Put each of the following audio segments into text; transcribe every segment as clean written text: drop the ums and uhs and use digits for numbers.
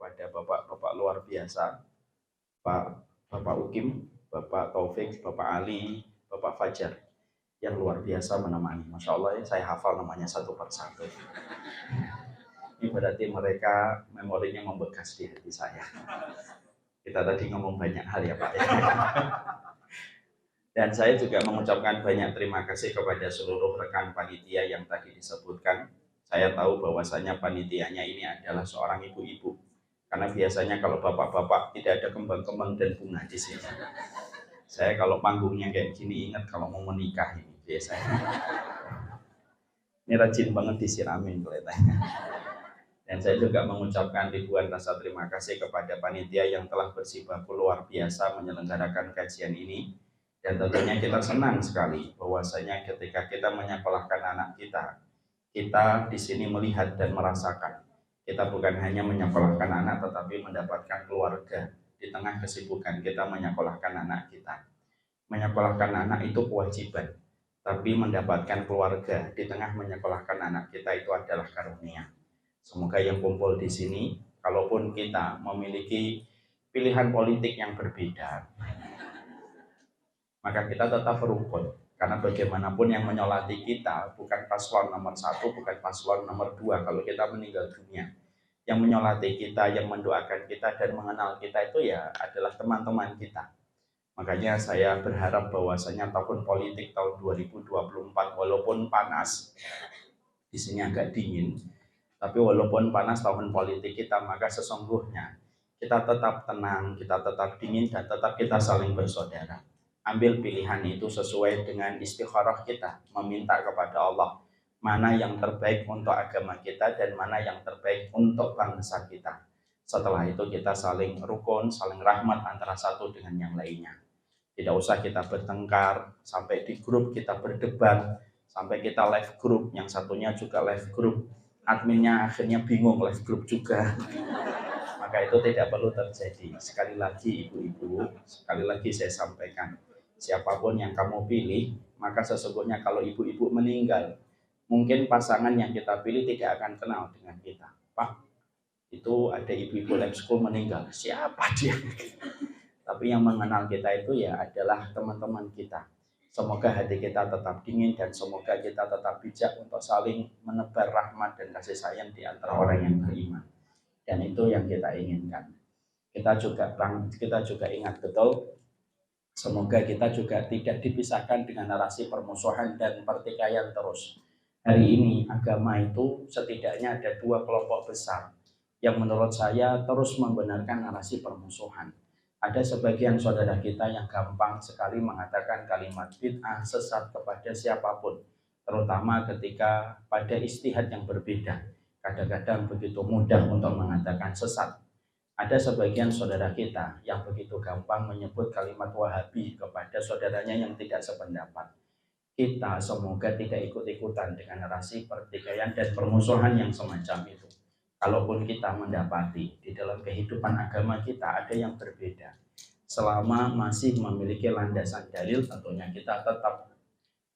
kepada bapak-bapak luar biasa, Bapak Ukim, Bapak Taufik, Bapak Ali, Bapak Fajar yang luar biasa menemani. Masya Allah ya, saya hafal namanya satu persatu. Ini berarti mereka memorinya membekas di hati saya. Kita tadi ngomong banyak hal ya Pak ya. Dan saya juga mengucapkan banyak terima kasih kepada seluruh rekan panitia yang tadi disebutkan. Saya tahu bahwasanya panitianya ini adalah seorang ibu-ibu. Karena biasanya kalau bapak-bapak tidak ada kembang-kembang dan bunga di sini. Saya kalau panggungnya kayak gini ingat kalau mau menikah ini biasanya. Ini rajin banget disiramin kelihatannya. Dan saya juga mengucapkan ribuan rasa terima kasih kepada panitia yang telah berjibaku luar biasa menyelenggarakan kajian ini. Dan tentunya kita senang sekali bahwasanya ketika kita menyekolahkan anak kita, kita di sini melihat dan merasakan. Kita bukan hanya menyekolahkan anak, tetapi mendapatkan keluarga. Di tengah kesibukan kita menyekolahkan anak kita. Menyekolahkan anak itu kewajiban, tapi mendapatkan keluarga di tengah menyekolahkan anak kita itu adalah karunia. Semoga yang kumpul di sini, kalaupun kita memiliki pilihan politik yang berbeda, maka kita tetap rukun. Karena bagaimanapun yang menyolati kita bukan paslon nomor 1, bukan paslon nomor 2 kalau kita meninggal dunia. Yang menyolati kita, yang mendoakan kita dan mengenal kita itu ya adalah teman-teman kita. Makanya saya berharap bahwasanya tahun politik tahun 2024 walaupun panas, di sini agak dingin, tapi walaupun panas tahun politik kita, maka sesungguhnya kita tetap tenang, kita tetap dingin, dan tetap kita saling bersaudara. Ambil pilihan itu sesuai dengan istikharah kita, meminta kepada Allah mana yang terbaik untuk agama kita dan mana yang terbaik untuk bangsa kita. Setelah itu kita saling rukun, saling rahmat antara satu dengan yang lainnya. Tidak usah kita bertengkar, sampai di grup kita berdebat, sampai kita live group, yang satunya juga live group, adminnya akhirnya bingung live group juga. Maka itu tidak perlu terjadi. Sekali lagi ibu-ibu, sekali lagi saya sampaikan, siapapun yang kamu pilih, maka sesungguhnya kalau ibu-ibu meninggal, mungkin pasangan yang kita pilih tidak akan kenal dengan kita. Pak, itu ada ibu-ibu live school meninggal, siapa dia? Tapi yang mengenal kita itu ya adalah teman-teman kita. Semoga hati kita tetap dingin dan semoga kita tetap bijak untuk saling menebar rahmat dan kasih sayang di antara orang yang beriman. Dan itu yang kita inginkan. Kita juga ingat betul, semoga kita juga tidak dipisahkan dengan narasi permusuhan dan pertikaian terus. Hari ini agama itu setidaknya ada dua kelompok besar yang menurut saya terus membenarkan narasi permusuhan. Ada sebagian saudara kita yang gampang sekali mengatakan kalimat bid'ah, sesat kepada siapapun, terutama ketika pada ijtihad yang berbeda. Kadang-kadang begitu mudah untuk mengatakan sesat. Ada sebagian saudara kita yang begitu gampang menyebut kalimat wahabi kepada saudaranya yang tidak sependapat. Kita semoga tidak ikut-ikutan dengan narasi pertikaian dan permusuhan yang semacam itu. Kalaupun kita mendapati di dalam kehidupan agama kita ada yang berbeda, selama masih memiliki landasan dalil, tentunya kita tetap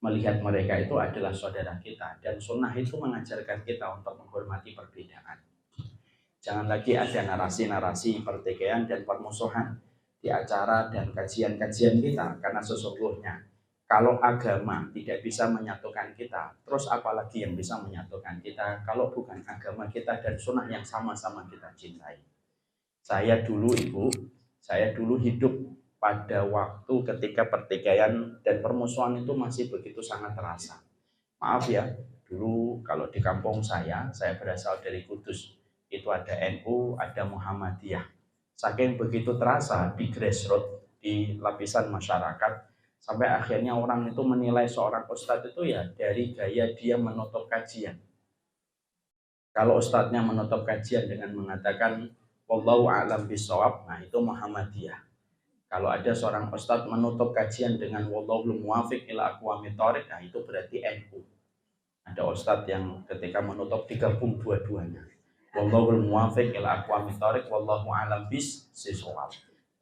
melihat mereka itu adalah saudara kita, dan sunnah itu mengajarkan kita untuk menghormati perbedaan. Jangan lagi ada narasi-narasi pertikaian dan permusuhan di acara dan kajian-kajian kita, karena sesungguhnya kalau agama tidak bisa menyatukan kita, terus apalagi yang bisa menyatukan kita kalau bukan agama kita dan sunnah yang sama-sama kita cintai. Saya dulu hidup pada waktu ketika pertikaian dan permusuhan itu masih begitu sangat terasa. Maaf ya, dulu kalau di kampung saya berasal dari Kudus, itu ada NU, ada Muhammadiyah. Saking begitu terasa di grassroots, di lapisan masyarakat, sampai akhirnya orang itu menilai seorang ustadz itu ya dari gaya dia menutup kajian. Kalau ustadznya menutup kajian dengan mengatakan wallahu a'lam bishawab, nah itu Muhammadiyah. Kalau ada seorang ustadz menutup kajian dengan wallahul muwafiq ila aqwamit thoriq, nah itu berarti NU. Ada ustadz yang ketika menutup digabung dua-duanya. Wallahul muwafiq ila aqwamit thoriq wallahu a'lam bishawab.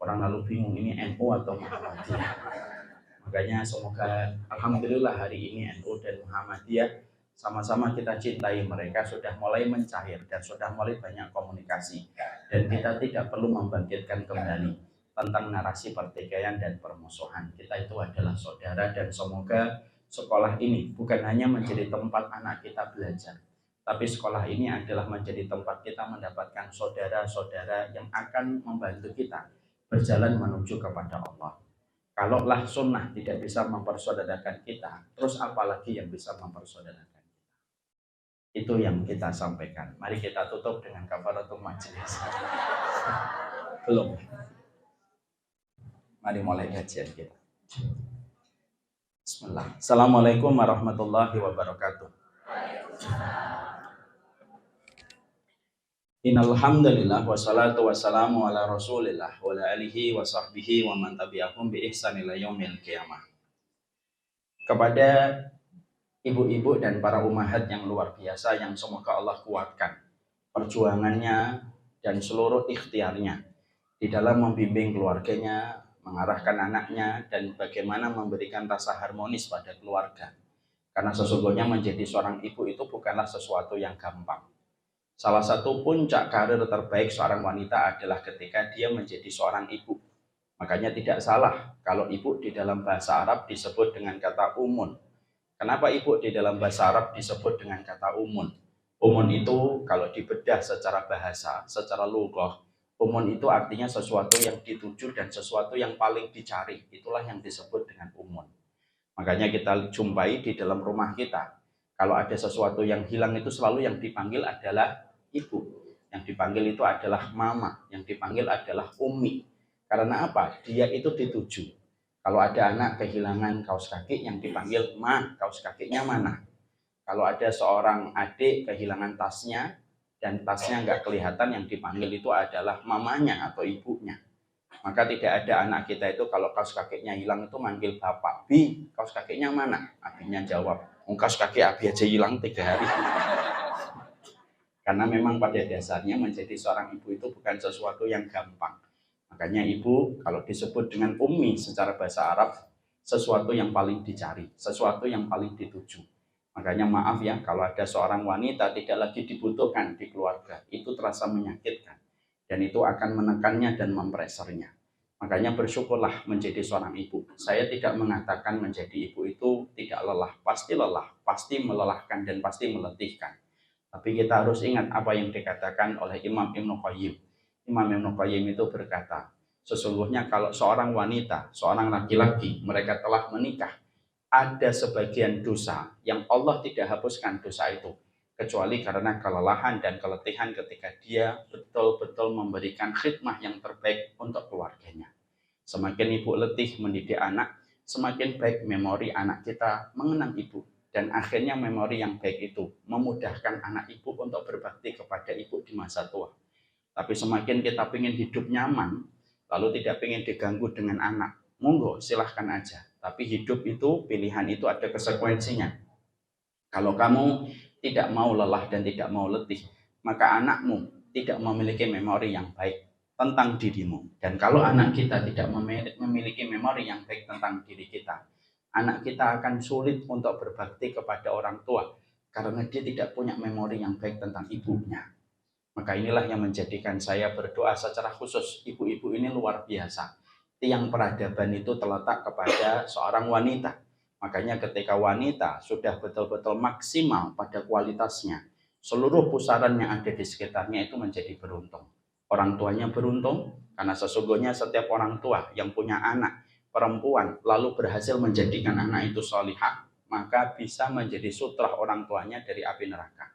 Orang lalu bingung ini NU atau Muhammadiyah. Makanya semoga alhamdulillah hari ini NU dan Muhammadiyah sama-sama kita cintai mereka, sudah mulai mencair dan sudah mulai banyak komunikasi, dan kita tidak perlu membangkitkan kembali tentang narasi pertikaian dan permusuhan. Kita itu adalah saudara, dan semoga sekolah ini bukan hanya menjadi tempat anak kita belajar, tapi sekolah ini adalah menjadi tempat kita mendapatkan saudara-saudara yang akan membantu kita berjalan menuju kepada Allah. Kalaulah sunnah tidak bisa mempersaudarakan kita, terus apalagi yang bisa mempersaudarakan kita? Itu yang kita sampaikan. Mari kita tutup dengan kafaratul majelis. Belum. Mari mulai kajian kita. Bismillah. Assalamualaikum warahmatullahi wabarakatuh. Innal hamdalillah wassalatu wassalamu ala Rasulillah wa ala alihi wa sahbihi wa man tabi'ahum bi ihsan ila yaumil qiyamah. Kepada ibu-ibu dan para ummahat yang luar biasa yang semoga Allah kuatkan perjuangannya dan seluruh ikhtiarnya di dalam membimbing keluarganya, mengarahkan anaknya, dan bagaimana memberikan rasa harmonis pada keluarga. Karena sesungguhnya menjadi seorang ibu itu bukanlah sesuatu yang gampang. Salah satu puncak karir terbaik seorang wanita adalah ketika dia menjadi seorang ibu. Makanya tidak salah kalau ibu di dalam bahasa Arab disebut dengan kata umun. Kenapa ibu di dalam bahasa Arab disebut dengan kata umun? Umun itu kalau dibedah secara bahasa, secara lughah, umun itu artinya sesuatu yang dituju dan sesuatu yang paling dicari. Itulah yang disebut dengan umun. Makanya kita jumpai di dalam rumah kita, kalau ada sesuatu yang hilang itu selalu yang dipanggil adalah ibu, yang dipanggil itu adalah mama, yang dipanggil adalah ummi. Karena apa? Dia itu dituju. Kalau ada anak kehilangan kaos kaki, yang dipanggil ma, kaos kakinya mana? Kalau ada seorang adik kehilangan tasnya dan tasnya nggak kelihatan, yang dipanggil itu adalah mamanya atau ibunya. Maka tidak ada anak kita itu kalau kaos kakinya hilang itu manggil bapak, Bi, kaos kakinya mana? Abinya jawab, kaos kaki Abi aja hilang 3 hari. Karena memang pada dasarnya menjadi seorang ibu itu bukan sesuatu yang gampang. Makanya ibu kalau disebut dengan ummi secara bahasa Arab, sesuatu yang paling dicari, sesuatu yang paling dituju. Makanya maaf ya, kalau ada seorang wanita tidak lagi dibutuhkan di keluarga, itu terasa menyakitkan. Dan itu akan menekannya dan mempresernya. Makanya bersyukurlah menjadi seorang ibu. Saya tidak mengatakan menjadi ibu itu tidak lelah, pasti melelahkan dan pasti meletihkan. Tapi kita harus ingat apa yang dikatakan oleh Imam Ibnu Qayyim. Imam Ibnu Qayyim itu berkata, sesungguhnya kalau seorang wanita, seorang laki-laki, mereka telah menikah, ada sebagian dosa yang Allah tidak hapuskan dosa itu, kecuali karena kelelahan dan keletihan ketika dia betul-betul memberikan khidmah yang terbaik untuk keluarganya. Semakin ibu letih mendidik anak, semakin baik memori anak kita mengenang ibu. Dan akhirnya memori yang baik itu memudahkan anak ibu untuk berbakti kepada ibu di masa tua. Tapi semakin kita ingin hidup nyaman, lalu tidak ingin diganggu dengan anak, monggo silahkan aja. Tapi hidup itu, pilihan itu ada konsekuensinya. Kalau kamu tidak mau lelah dan tidak mau letih, maka anakmu tidak memiliki memori yang baik tentang dirimu. Dan kalau anak kita tidak memiliki memori yang baik tentang diri kita, anak kita akan sulit untuk berbakti kepada orang tua karena dia tidak punya memori yang baik tentang ibunya. Maka inilah yang menjadikan saya berdoa secara khusus. Ibu-ibu ini luar biasa. Tiang peradaban itu terletak kepada seorang wanita. Makanya ketika wanita sudah betul-betul maksimal pada kualitasnya, seluruh pusaran yang ada di sekitarnya itu menjadi beruntung. Orang tuanya beruntung karena sesungguhnya setiap orang tua yang punya anak perempuan lalu berhasil menjadikan anak itu sholihah, maka bisa menjadi sutrah orang tuanya dari api neraka.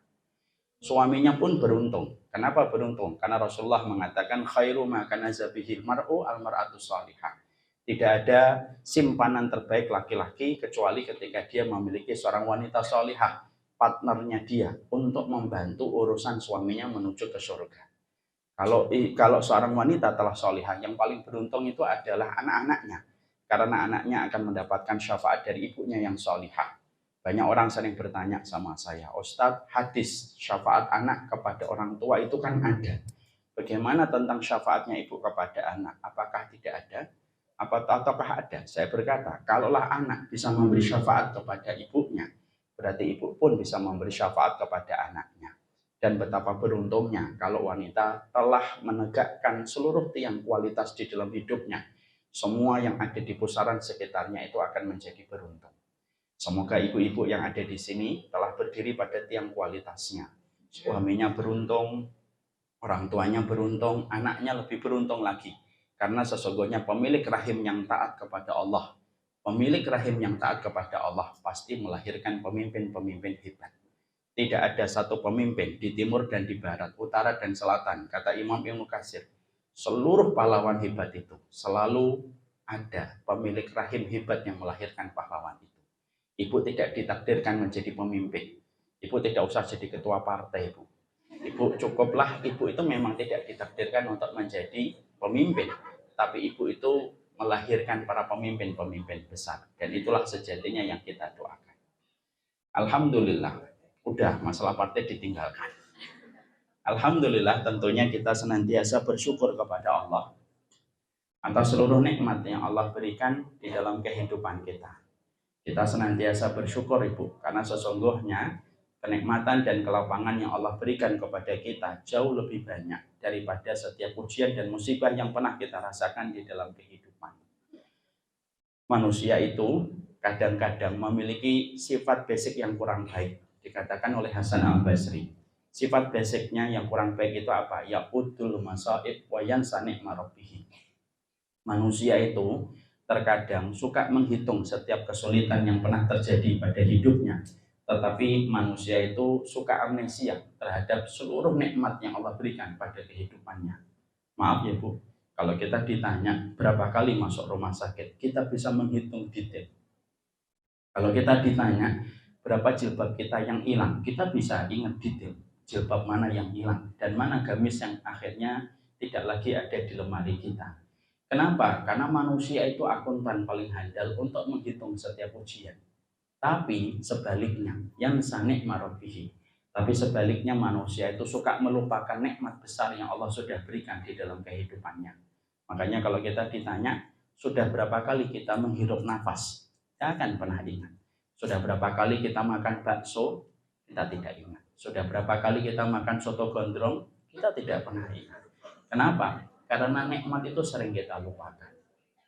Suaminya pun beruntung. Kenapa beruntung? Karena Rasulullah mengatakan khairu ma kana zabihil mar'u al mar'atu sholihah. Tidak ada simpanan terbaik laki-laki kecuali ketika dia memiliki seorang wanita sholihah, partnernya dia untuk membantu urusan suaminya menuju ke surga. Kalau seorang wanita telah sholihah, yang paling beruntung itu adalah anak-anaknya. Karena anaknya akan mendapatkan syafaat dari ibunya yang sholihah. Banyak orang sering bertanya sama saya, Ustadz, hadis syafaat anak kepada orang tua itu kan ada. Bagaimana tentang syafaatnya ibu kepada anak? Apakah tidak ada? Ataukah ada? Saya berkata, kalaulah anak bisa memberi syafaat kepada ibunya, berarti ibu pun bisa memberi syafaat kepada anaknya. Dan betapa beruntungnya kalau wanita telah menegakkan seluruh tiang kualitas di dalam hidupnya. Semua yang ada di pusaran sekitarnya itu akan menjadi beruntung. Semoga ibu-ibu yang ada di sini telah berdiri pada tiang kualitasnya. Suaminya beruntung, orang tuanya beruntung, anaknya lebih beruntung lagi. Karena sesungguhnya pemilik rahim yang taat kepada Allah, pemilik rahim yang taat kepada Allah pasti melahirkan pemimpin-pemimpin hebat. Tidak ada satu pemimpin di timur dan di barat, utara dan selatan, kata Imam Ibnu Katsir. Seluruh pahlawan hebat itu selalu ada pemilik rahim hebat yang melahirkan pahlawan itu. Ibu tidak ditakdirkan menjadi pemimpin. Ibu tidak usah jadi ketua partai, Ibu. Ibu cukuplah, ibu itu memang tidak ditakdirkan untuk menjadi pemimpin. Tapi ibu itu melahirkan para pemimpin-pemimpin besar. Dan itulah sejatinya yang kita doakan. Alhamdulillah, udah masalah partai ditinggalkan. Alhamdulillah tentunya kita senantiasa bersyukur kepada Allah atas seluruh nikmat yang Allah berikan di dalam kehidupan kita. Kita senantiasa bersyukur Ibu, karena sesungguhnya kenikmatan dan kelapangan yang Allah berikan kepada kita jauh lebih banyak daripada setiap ujian dan musibah yang pernah kita rasakan di dalam kehidupan. Manusia itu kadang-kadang memiliki sifat basic yang kurang baik. Dikatakan oleh Hasan al-Basri, sifat basicnya yang kurang baik itu apa? Ya'udul masaib wa yansa ni'ma rabbih. Manusia itu terkadang suka menghitung setiap kesulitan yang pernah terjadi pada hidupnya, tetapi manusia itu suka amnesia terhadap seluruh nikmat yang Allah berikan pada kehidupannya. Maaf ya Bu, kalau kita ditanya berapa kali masuk rumah sakit, kita bisa menghitung detail. Kalau kita ditanya berapa jilbab kita yang hilang, kita bisa ingat detail jilbab mana yang hilang dan mana gamis yang akhirnya tidak lagi ada di lemari kita. Kenapa? Karena manusia itu akuntan paling handal untuk menghitung setiap ujian. Tapi sebaliknya, yang sanik marobihi. Tapi sebaliknya manusia itu suka melupakan nikmat besar yang Allah sudah berikan di dalam kehidupannya. Makanya kalau kita ditanya, sudah berapa kali kita menghirup nafas? Kita akan pernah ingat. Sudah berapa kali kita makan bakso? Kita tidak ingat. Sudah berapa kali kita makan soto gondrong? Kita tidak pernah ingat. Kenapa? Karena nikmat itu sering kita lupakan.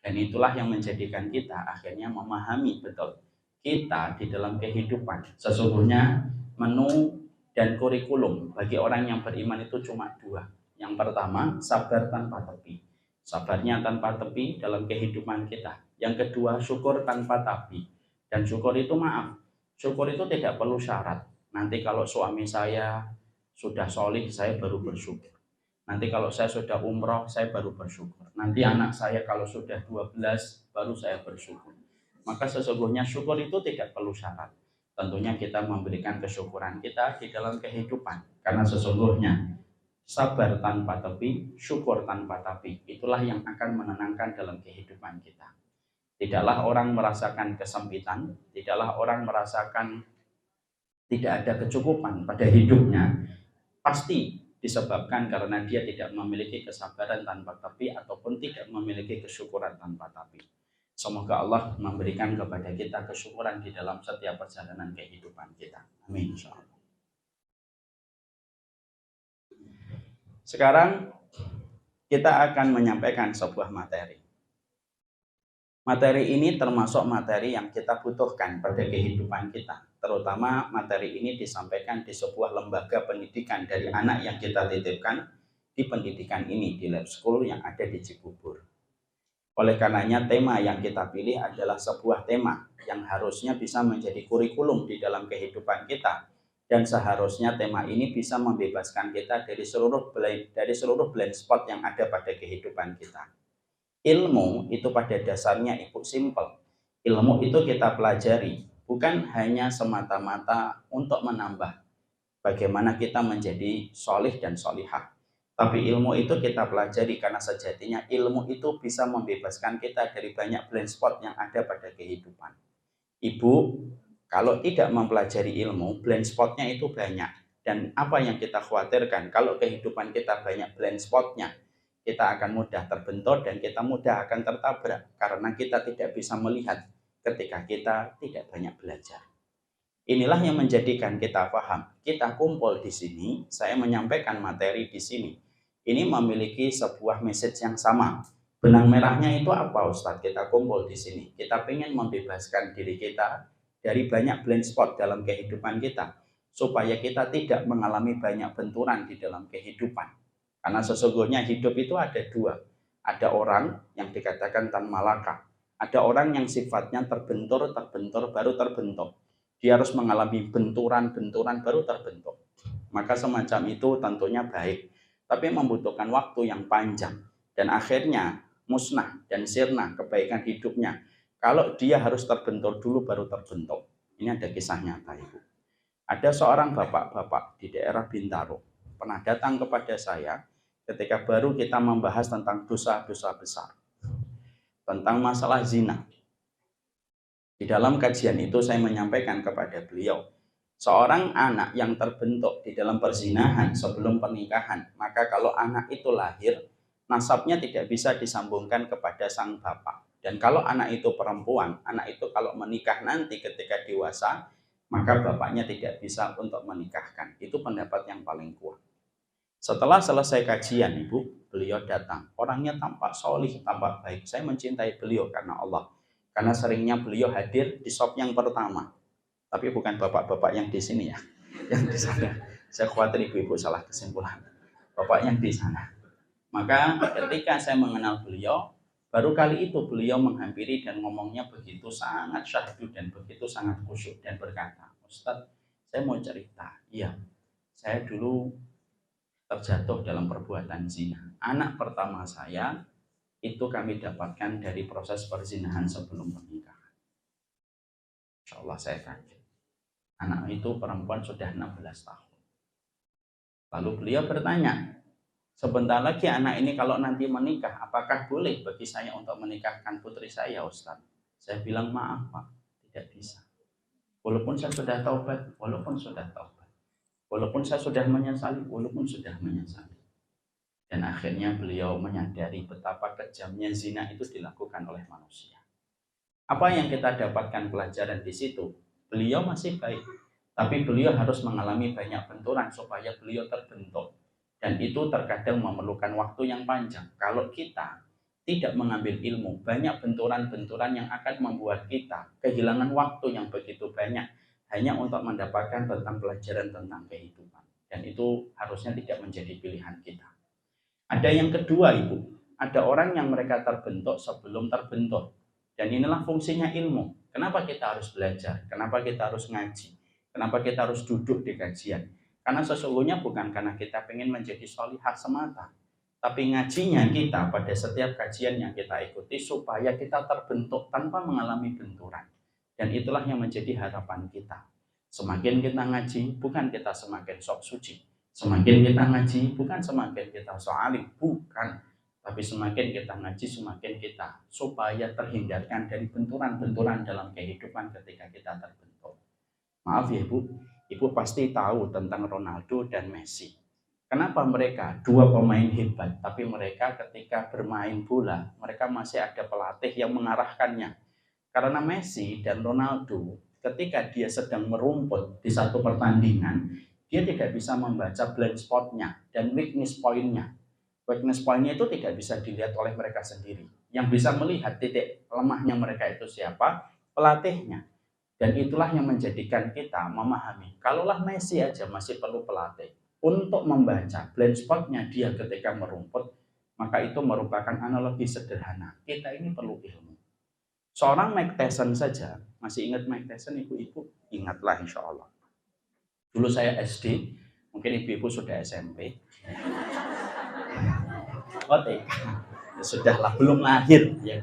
Dan itulah yang menjadikan kita akhirnya memahami betul kita di dalam kehidupan. Sesungguhnya menu dan kurikulum bagi orang yang beriman itu cuma dua. Yang pertama, sabar tanpa tepi. Sabarnya tanpa tepi dalam kehidupan kita. Yang kedua, syukur tanpa tapi. Dan syukur itu maaf. Syukur itu tidak perlu syarat. Nanti kalau suami saya sudah solih, saya baru bersyukur. Nanti kalau saya sudah umroh, saya baru bersyukur. Nanti anak saya kalau sudah 12, baru saya bersyukur. Maka sesungguhnya syukur itu tidak perlu syarat. Tentunya kita memberikan kesyukuran kita di dalam kehidupan. Karena sesungguhnya sabar tanpa tepi, syukur tanpa tapi. Itulah yang akan menenangkan dalam kehidupan kita. Tidaklah orang merasakan kesempitan, tidaklah orang merasakan tidak ada kecukupan pada hidupnya. Pasti disebabkan karena dia tidak memiliki kesabaran tanpa tapi ataupun tidak memiliki kesyukuran tanpa tapi. Semoga Allah memberikan kepada kita kesyukuran di dalam setiap perjalanan kehidupan kita. Amin insyaallah. Sekarang kita akan menyampaikan sebuah materi. Materi ini termasuk materi yang kita butuhkan pada kehidupan kita. Terutama materi ini disampaikan di sebuah lembaga pendidikan dari anak yang kita titipkan di pendidikan ini, di lab school yang ada di Cibubur. Oleh karenanya tema yang kita pilih adalah sebuah tema yang harusnya bisa menjadi kurikulum di dalam kehidupan kita. Dan seharusnya tema ini bisa membebaskan kita dari seluruh blind spot yang ada pada kehidupan kita. Ilmu itu pada dasarnya Ibu simple. Ilmu itu kita pelajari bukan hanya semata-mata untuk menambah bagaimana kita menjadi solih dan solihah. Tapi ilmu itu kita pelajari karena sejatinya ilmu itu bisa membebaskan kita dari banyak blind spot yang ada pada kehidupan. Ibu, kalau tidak mempelajari ilmu, blind spotnya itu banyak. Dan apa yang kita khawatirkan kalau kehidupan kita banyak blind spotnya, kita akan mudah terbentur dan kita mudah akan tertabrak karena kita tidak bisa melihat ketika kita tidak banyak belajar. Inilah yang menjadikan kita paham. Kita kumpul di sini, saya menyampaikan materi di sini. Ini memiliki sebuah message yang sama. Benang merahnya itu apa, Ustadz? Kita kumpul di sini. Kita ingin membebaskan diri kita dari banyak blind spot dalam kehidupan kita, supaya kita tidak mengalami banyak benturan di dalam kehidupan. Karena sesungguhnya hidup itu ada dua. Ada orang yang dikatakan tan malaka. Ada orang yang sifatnya terbentur, baru terbentuk. Dia harus mengalami benturan-benturan baru terbentuk. Maka semacam itu tentunya baik, tapi membutuhkan waktu yang panjang. Dan akhirnya musnah dan sirna kebaikan hidupnya kalau dia harus terbentur dulu baru terbentuk. Ini ada kisah nyata, Ibu. Ada seorang bapak-bapak di daerah Bintaro pernah datang kepada saya ketika baru kita membahas tentang dosa-dosa besar, tentang masalah zina. Di dalam kajian itu saya menyampaikan kepada beliau, seorang anak yang terbentuk di dalam perzinahan sebelum pernikahan, maka kalau anak itu lahir, nasabnya tidak bisa disambungkan kepada sang bapak. Dan kalau anak itu perempuan, anak itu kalau menikah nanti ketika dewasa, maka bapaknya tidak bisa untuk menikahkan. Itu pendapat yang paling kuat. Setelah selesai kajian, Ibu, beliau datang. Orangnya tampak solih, tampak baik. Saya mencintai beliau karena Allah. Karena seringnya beliau hadir di shop yang pertama. Tapi bukan bapak-bapak yang di sini ya. Yang di sana. Saya khawatir ibu-ibu salah kesimpulan. Bapak yang di sana. Maka ketika saya mengenal beliau, baru kali itu beliau menghampiri dan ngomongnya begitu sangat syahdu dan begitu sangat khusyuk dan berkata, Ustadz, saya mau cerita. Iya, saya dulu terjatuh dalam perbuatan zina. Anak pertama saya itu kami dapatkan dari proses perzinahan sebelum pernikahan. Insya Allah saya kaget. Anak itu perempuan sudah 16 tahun. Lalu beliau bertanya, sebentar lagi anak ini kalau nanti menikah, apakah boleh bagi saya untuk menikahkan putri saya, Ustaz? Saya bilang maaf Pak, tidak bisa. Walaupun saya sudah taubat, walaupun saya sudah menyesali, Dan akhirnya beliau menyadari betapa kejamnya zina itu dilakukan oleh manusia. Apa yang kita dapatkan pelajaran di situ? Beliau masih baik, tapi beliau harus mengalami banyak benturan supaya beliau terbentuk. Dan itu terkadang memerlukan waktu yang panjang. Kalau kita tidak mengambil ilmu, banyak benturan-benturan yang akan membuat kita kehilangan waktu yang begitu banyak hanya untuk mendapatkan tentang pelajaran tentang kehidupan. Dan itu harusnya tidak menjadi pilihan kita. Ada yang kedua, Ibu. Ada orang yang mereka terbentuk sebelum terbentuk. Dan inilah fungsinya ilmu. Kenapa kita harus belajar? Kenapa kita harus ngaji? Kenapa kita harus duduk di kajian? Karena sesungguhnya bukan karena kita ingin menjadi sholihah semata. Tapi ngajinya kita pada setiap kajian yang kita ikuti supaya kita terbentuk tanpa mengalami benturan. Dan itulah yang menjadi harapan kita. Semakin kita ngaji, bukan kita semakin sok suci. Semakin kita ngaji, bukan semakin kita soalim, bukan. Tapi semakin kita ngaji, semakin kita supaya terhindarkan dari benturan-benturan dalam kehidupan ketika kita terbentuk. Maaf ya Ibu pasti tahu tentang Ronaldo dan Messi. Kenapa mereka dua pemain hebat, tapi mereka ketika bermain bola, mereka masih ada pelatih yang mengarahkannya. Karena Messi dan Ronaldo, ketika dia sedang merumput di satu pertandingan, dia tidak bisa membaca blind spotnya dan weakness point-nya. Weakness point-nya itu tidak bisa dilihat oleh mereka sendiri. Yang bisa melihat titik lemahnya mereka itu siapa? Pelatihnya. Dan itulah yang menjadikan kita memahami, kalaulah Messi aja masih perlu pelatih untuk membaca blind spot-nya dia ketika merumput, maka itu merupakan analogi sederhana. Kita ini perlu ilmu. Seorang Mike Tyson saja, masih ingat Mike Tyson ibu-ibu? Ingatlah insya Allah. Dulu saya SD, mungkin ibu-ibu sudah SMP. Oh TK, ya sudahlah, belum lahir. Ya.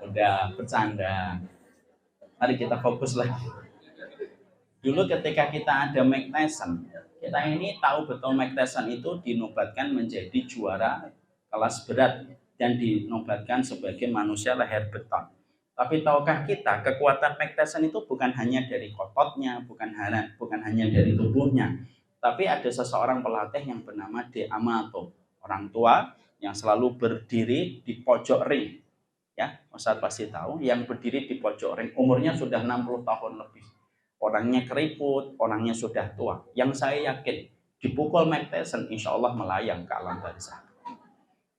Udah bercanda. Mari kita fokus lagi. Dulu ketika kita ada Mike Tyson, kita ini tahu betul Mike Tyson itu dinobatkan menjadi juara kelas berat dan dinobatkan sebagai manusia leher beton. Tapi tahukah kita kekuatan Mike Tyson itu bukan hanya dari ototnya, bukan hanya dari tubuhnya, tapi ada seseorang pelatih yang bernama De Amato, orang tua yang selalu berdiri di pojok ring, Ya, Ustadz pasti tahu, yang berdiri di pojok ring umurnya sudah 60 tahun lebih. Orangnya keriput, orangnya sudah tua. Yang saya yakin dipukul Mike Tyson, insya Allah melayang ke alam barzah.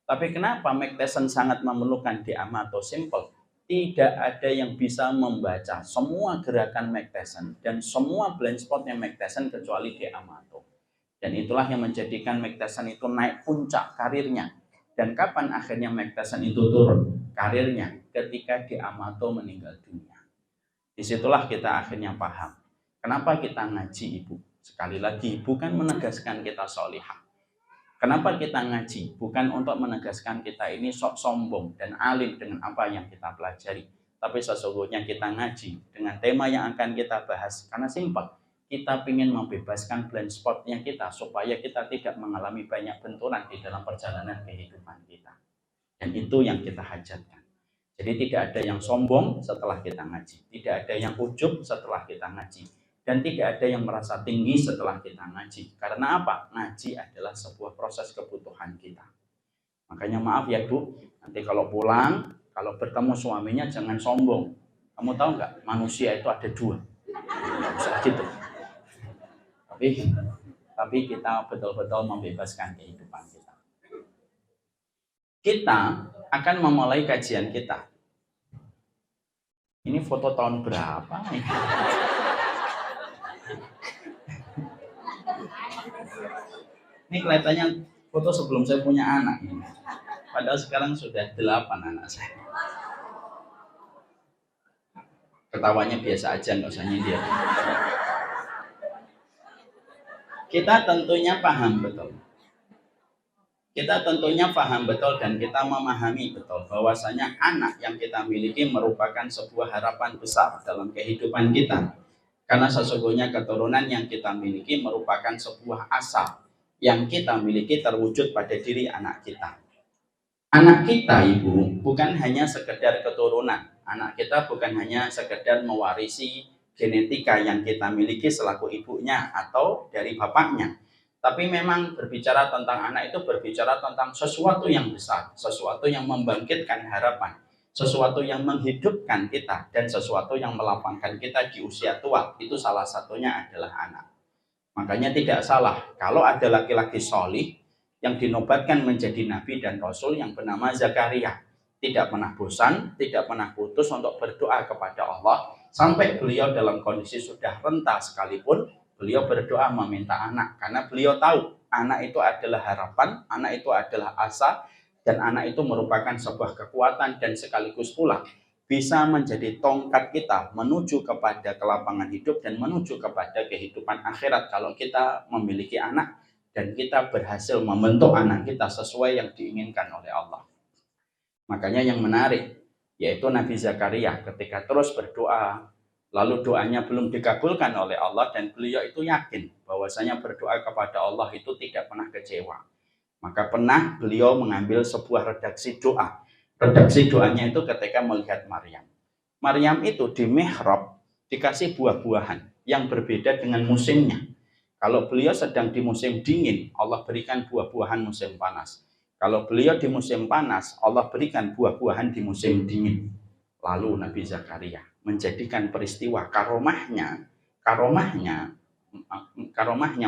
Tapi kenapa Mike Tyson sangat memerlukan Diamato Simple? Tidak ada yang bisa membaca semua gerakan Mike Tyson dan semua blind spotnya Mike Tyson kecuali Diamato. Dan itulah yang menjadikan Mike Tyson itu naik puncak karirnya. Dan kapan akhirnya Mike Tyson itu turun karirnya? Ketika Diamato meninggal dunia. Disitulah kita akhirnya paham. Kenapa kita ngaji, Ibu? Sekali lagi, bukan menegaskan kita sholihah. Kenapa kita ngaji? Bukan untuk menegaskan kita ini sok sombong dan alim dengan apa yang kita pelajari. Tapi sesungguhnya kita ngaji dengan tema yang akan kita bahas. Karena simpel, kita ingin membebaskan blind spotnya kita supaya kita tidak mengalami banyak benturan di dalam perjalanan kehidupan kita. Dan itu yang kita hajatkan. Jadi tidak ada yang sombong setelah kita ngaji. Tidak ada yang ujub setelah kita ngaji. Dan tidak ada yang merasa tinggi setelah kita ngaji. Karena apa? Ngaji adalah sebuah proses kebutuhan kita. Makanya maaf ya Bu, nanti kalau pulang, kalau bertemu suaminya jangan sombong. Kamu tahu nggak? Manusia itu ada dua. Nggak usah gitu. Tapi kita betul-betul membebaskan kehidupan kita. Kita akan memulai kajian kita. Ini foto tahun berapa nih? Ini kelihatannya foto sebelum saya punya anak. Padahal sekarang sudah 8 anak saya. Ketawanya biasa aja, nggak usah nyindir. Kita tentunya paham betul. Kita tentunya paham betul dan kita memahami betul bahwasanya anak yang kita miliki merupakan sebuah harapan besar dalam kehidupan kita. Karena sesungguhnya keturunan yang kita miliki merupakan sebuah asa yang kita miliki terwujud pada diri anak kita. Anak kita, Ibu, bukan hanya sekedar keturunan. Anak kita bukan hanya sekedar mewarisi genetika yang kita miliki selaku ibunya atau dari bapaknya. Tapi memang berbicara tentang anak itu berbicara tentang sesuatu yang besar, sesuatu yang membangkitkan harapan, sesuatu yang menghidupkan kita, dan sesuatu yang melapangkan kita di usia tua. Itu salah satunya adalah anak. Makanya tidak salah kalau ada laki-laki sholih yang dinobatkan menjadi nabi dan rasul yang bernama Zakaria. Tidak pernah bosan, tidak pernah putus untuk berdoa kepada Allah. Sampai beliau dalam kondisi sudah renta sekalipun, beliau berdoa meminta anak. Karena beliau tahu anak itu adalah harapan, anak itu adalah asa, dan anak itu merupakan sebuah kekuatan dan sekaligus pula bisa menjadi tongkat kita menuju kepada kelapangan hidup dan menuju kepada kehidupan akhirat kalau kita memiliki anak dan kita berhasil membentuk anak kita sesuai yang diinginkan oleh Allah. Makanya yang menarik yaitu Nabi Zakaria ketika terus berdoa, lalu doanya belum dikabulkan oleh Allah dan beliau itu yakin bahwasanya berdoa kepada Allah itu tidak pernah kecewa. Maka pernah beliau mengambil sebuah redaksi doa. Redaksi doanya itu ketika melihat Maryam. Maryam itu di mihrab dikasih buah-buahan yang berbeda dengan musimnya. Kalau beliau sedang di musim dingin, Allah berikan buah-buahan musim panas. Kalau beliau di musim panas, Allah berikan buah-buahan di musim dingin. Lalu Nabi Zakaria menjadikan peristiwa karomahnya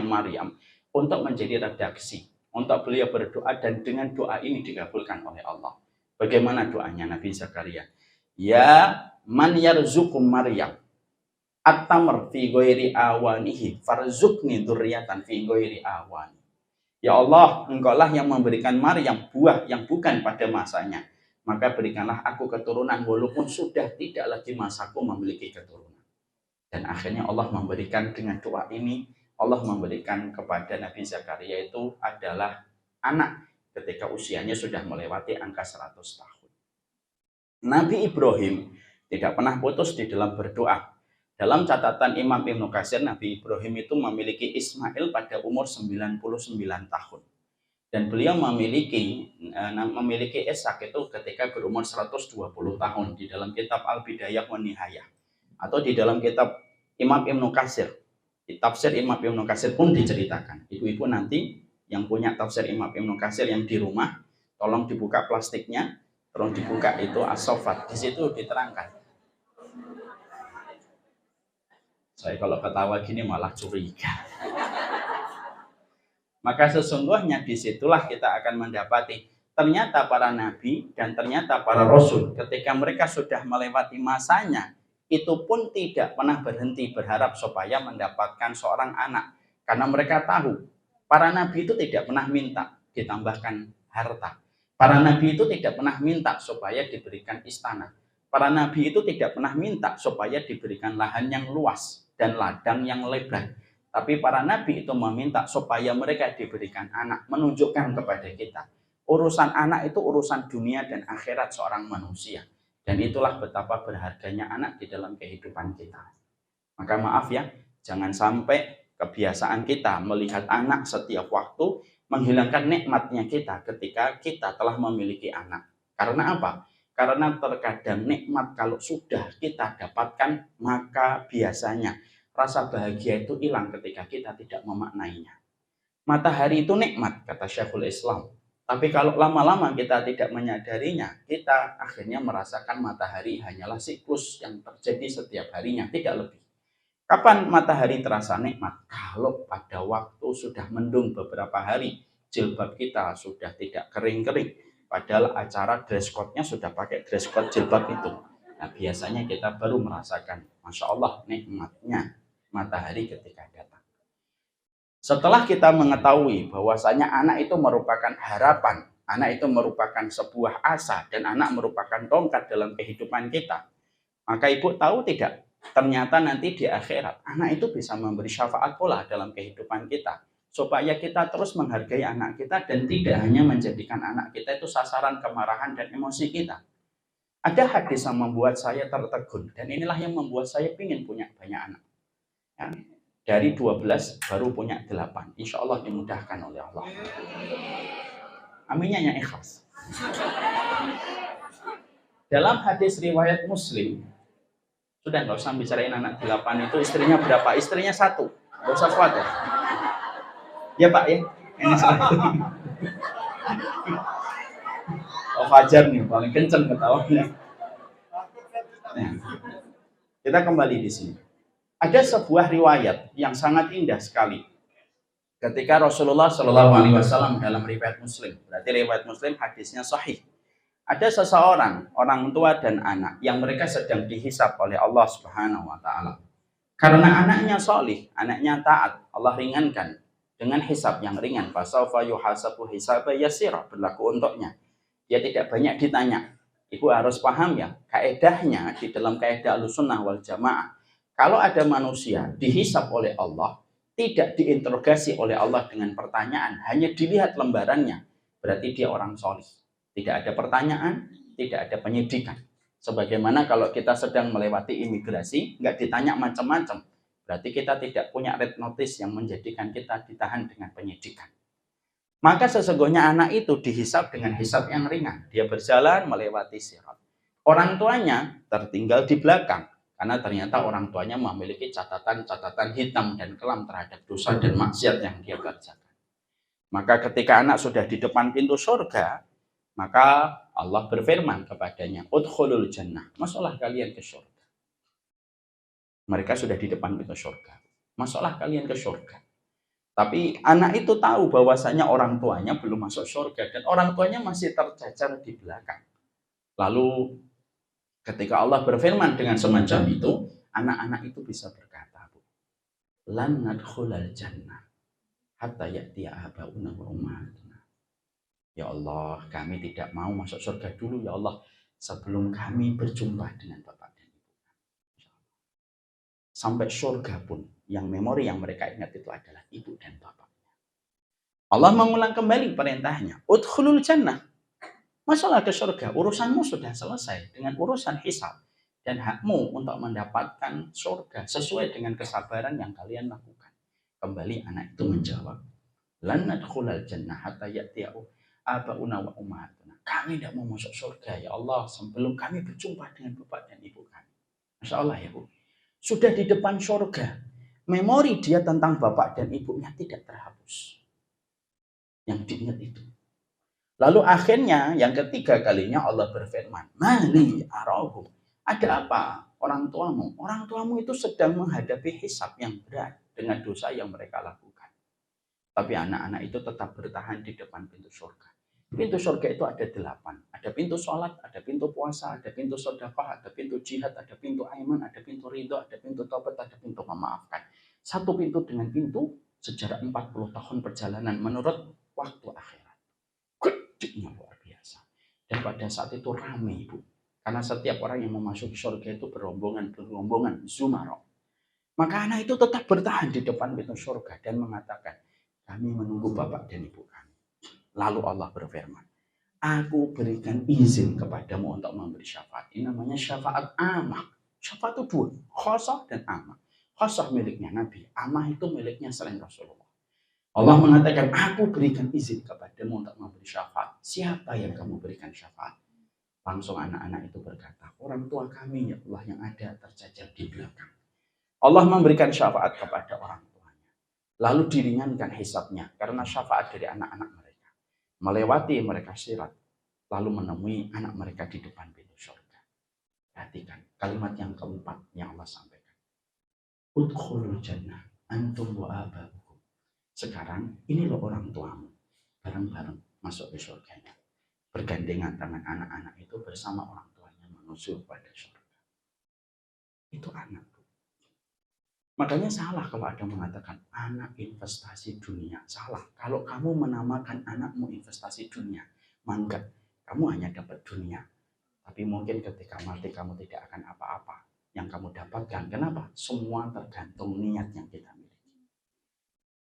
Maryam untuk menjadi redaksi. Untuk beliau berdoa dan dengan doa ini dikabulkan oleh Allah. Bagaimana doanya Nabi Zakaria? Ya man yarzukum Maryam at-tamr fi ghairi awanihi farzuqni dzurriatan fi ghairi awani. Ya Allah, Engkaulah yang memberikan Maryam buah yang bukan pada masanya. Maka berikanlah aku keturunan walaupun sudah tidak lagi masaku memiliki keturunan. Dan akhirnya Allah memberikan dengan doa ini, Allah memberikan kepada Nabi Zakaria itu adalah anak ketika usianya sudah melewati angka 100 tahun. Nabi Ibrahim tidak pernah putus di dalam berdoa. Dalam catatan Imam Ibnu Katsir, Nabi Ibrahim itu memiliki Ismail pada umur 99 tahun. Dan beliau memiliki Ishak itu ketika berumur 120 tahun di dalam kitab Al-Bidayah wa Nihayah. Atau di dalam kitab Imam Ibnu Katsir. Di tafsir Imam Ibnu Katsir pun diceritakan. Ibu-ibu nanti yang punya tafsir Imam Ibnu Katsir yang di rumah, tolong dibuka plastiknya, Terus dibuka itu as-sofat, di situ diterangkan. Saya kalau ketawa gini malah curiga. Maka sesungguhnya disitulah kita akan mendapati ternyata para nabi dan ternyata para rasul ketika mereka sudah melewati masanya itu pun tidak pernah berhenti berharap supaya mendapatkan seorang anak. Karena mereka tahu para nabi itu tidak pernah minta ditambahkan harta. Para nabi itu tidak pernah minta supaya diberikan istana. Para nabi itu tidak pernah minta supaya diberikan lahan yang luas dan ladang yang lebar. Tapi para nabi itu meminta supaya mereka diberikan anak, menunjukkan kepada kita. Urusan anak itu urusan dunia dan akhirat seorang manusia. Dan itulah betapa berharganya anak di dalam kehidupan kita. Maka maaf ya, jangan sampai kebiasaan kita melihat anak setiap waktu menghilangkan nikmatnya kita ketika kita telah memiliki anak. Karena apa? Karena terkadang nikmat kalau sudah kita dapatkan, maka biasanya rasa bahagia itu hilang ketika kita tidak memaknainya. Matahari itu nikmat, kata Syekhul Islam. Tapi kalau lama-lama kita tidak menyadarinya, kita akhirnya merasakan matahari hanyalah siklus yang terjadi setiap harinya, tidak lebih. Kapan matahari terasa nikmat? Kalau pada waktu sudah mendung beberapa hari, jilbab kita sudah tidak kering-kering. Padahal acara dress code-nya sudah pakai dress code jilbab itu. Nah, biasanya kita baru merasakan, Masya Allah, nikmatnya matahari ketika datang. Setelah kita mengetahui bahwasanya anak itu merupakan harapan, anak itu merupakan sebuah asa, dan anak merupakan tongkat dalam kehidupan kita, maka ibu tahu tidak? Ternyata nanti di akhirat, anak itu bisa memberi syafaat pula dalam kehidupan kita. Supaya kita terus menghargai anak kita dan tidak hanya menjadikan anak kita itu sasaran kemarahan dan emosi kita. Ada hadis yang membuat saya tertegun, dan inilah yang membuat saya ingin punya banyak anak. Ya, dari 12 baru punya 8. Insya Allah dimudahkan oleh Allah. Aminnya yang ikhlas. Dalam hadis riwayat Muslim, sudah nggak usah bicarain anak 8 itu istrinya berapa? Istrinya 1. Nggak usah khawatir. Ya Pak ya, ini 1. Oh Fajar nih paling kenceng ketawanya. Nah, kita kembali di sini. Ada sebuah riwayat yang sangat indah sekali. Ketika Rasulullah Shallallahu Alaihi Wasallam dalam riwayat Muslim, berarti riwayat Muslim hadisnya sahih. Ada seseorang, orang tua dan anak yang mereka sedang dihisab oleh Allah Subhanahu Wa Taala. Karena anaknya solih, anaknya taat, Allah ringankan dengan hisab yang ringan. Fasawfa yuhasabu hisaba yasira, berlaku untuknya. Dia tidak banyak ditanya. Ibu harus paham ya, kaedahnya di dalam kaedah Ahlussunnah wal Jamaah. Kalau ada manusia dihisab oleh Allah, tidak diinterogasi oleh Allah dengan pertanyaan, hanya dilihat lembarannya, berarti dia orang solih. Tidak ada pertanyaan, tidak ada penyidikan. Sebagaimana kalau kita sedang melewati imigrasi, nggak ditanya macam-macam, berarti kita tidak punya red notice yang menjadikan kita ditahan dengan penyidikan. Maka sesungguhnya anak itu dihisab dengan hisab yang ringan. Dia berjalan melewati sirat. Orang tuanya tertinggal di belakang. Karena ternyata orang tuanya memiliki catatan-catatan hitam dan kelam terhadap dosa dan maksiat yang dia kerjakan. Maka ketika anak sudah di depan pintu surga, maka Allah berfirman kepadanya, Udkhulul jannah, masuklah kalian ke surga. Mereka sudah di depan pintu surga. Masuklah kalian ke surga. Tapi anak itu tahu bahwasanya orang tuanya belum masuk surga dan orang tuanya masih tercacar di belakang. Lalu ketika Allah berfirman dengan semacam itu, anak-anak itu bisa berkata, Lan nadkhulal jannah hatta ya'tiya abauna wa ummahatuna. Ya Allah, kami tidak mau masuk surga dulu ya Allah sebelum kami berjumpa dengan Bapak dan Ibu. Sampai surga pun yang memori yang mereka ingat itu adalah ibu dan bapaknya. Allah mengulang kembali perintahnya, Udkhulul jannah. Masalah ke surga, urusanmu sudah selesai dengan urusan hisab dan hakmu untuk mendapatkan surga sesuai dengan kesabaran yang kalian lakukan. Kembali anak itu menjawab, Lan nadkhulal jannah hatta ya'tiya abauna wa ummahatuna. Kami tidak mau masuk surga ya Allah sebelum kami berjumpa dengan bapak dan ibu kami. Masya Allah ya Bu. Sudah di depan surga, memori dia tentang bapak dan ibunya tidak terhapus. Yang diingat itu. Lalu akhirnya yang ketiga kalinya Allah berfirman, Mali arahu. Ada apa orang tuamu? Orang tuamu itu sedang menghadapi hisab yang berat dengan dosa yang mereka lakukan. Tapi anak-anak itu tetap bertahan di depan pintu surga. Pintu surga itu ada 8. Ada pintu sholat, ada pintu puasa, ada pintu sedekah, ada pintu jihad, ada pintu aiman, ada pintu ridho, ada pintu taubat, ada pintu memaafkan. Satu pintu dengan pintu sejarah 40 tahun perjalanan menurut waktu akhirat. Gedenya luar biasa. Dan pada saat itu ramai, Ibu. Karena setiap orang yang memasuki surga itu berombongan, zumaro. Maka anak itu tetap bertahan di depan pintu surga dan mengatakan, kami menunggu Bapak dan Ibu kami. Lalu Allah berfirman, aku berikan izin kepadamu untuk memberi syafaat. Ini namanya syafaat amah. Syafaat itu dua, khosah dan amah. Khosah miliknya Nabi, amah itu miliknya selain Rasulullah. Allah mengatakan, aku berikan izin kepadamu untuk memberi syafaat. Siapa yang kamu berikan syafaat? Langsung anak-anak itu berkata, orang tua kami ya Allah yang ada terjajar di belakang. Allah memberikan syafaat kepada orang tuanya. Lalu diringankan hisabnya karena syafaat dari anak-anak mereka. Melewati mereka sirat. Lalu menemui anak mereka di depan pintu surga. Perhatikan kalimat yang keempat yang Allah sampaikan. Udkhulul jannah antum wa ababukum. Sekarang ini loh orang tuamu. Bareng-bareng masuk ke surganya. Bergandengan tangan anak-anak itu bersama orang tuanya menuju pada surga. Itu anak. Makanya salah kalau ada mengatakan anak investasi dunia. Salah. Kalau kamu menamakan anakmu investasi dunia, mangga kamu hanya dapat dunia. Tapi mungkin ketika mati kamu tidak akan apa-apa yang kamu dapatkan. Kenapa? Semua tergantung niat yang kita miliki.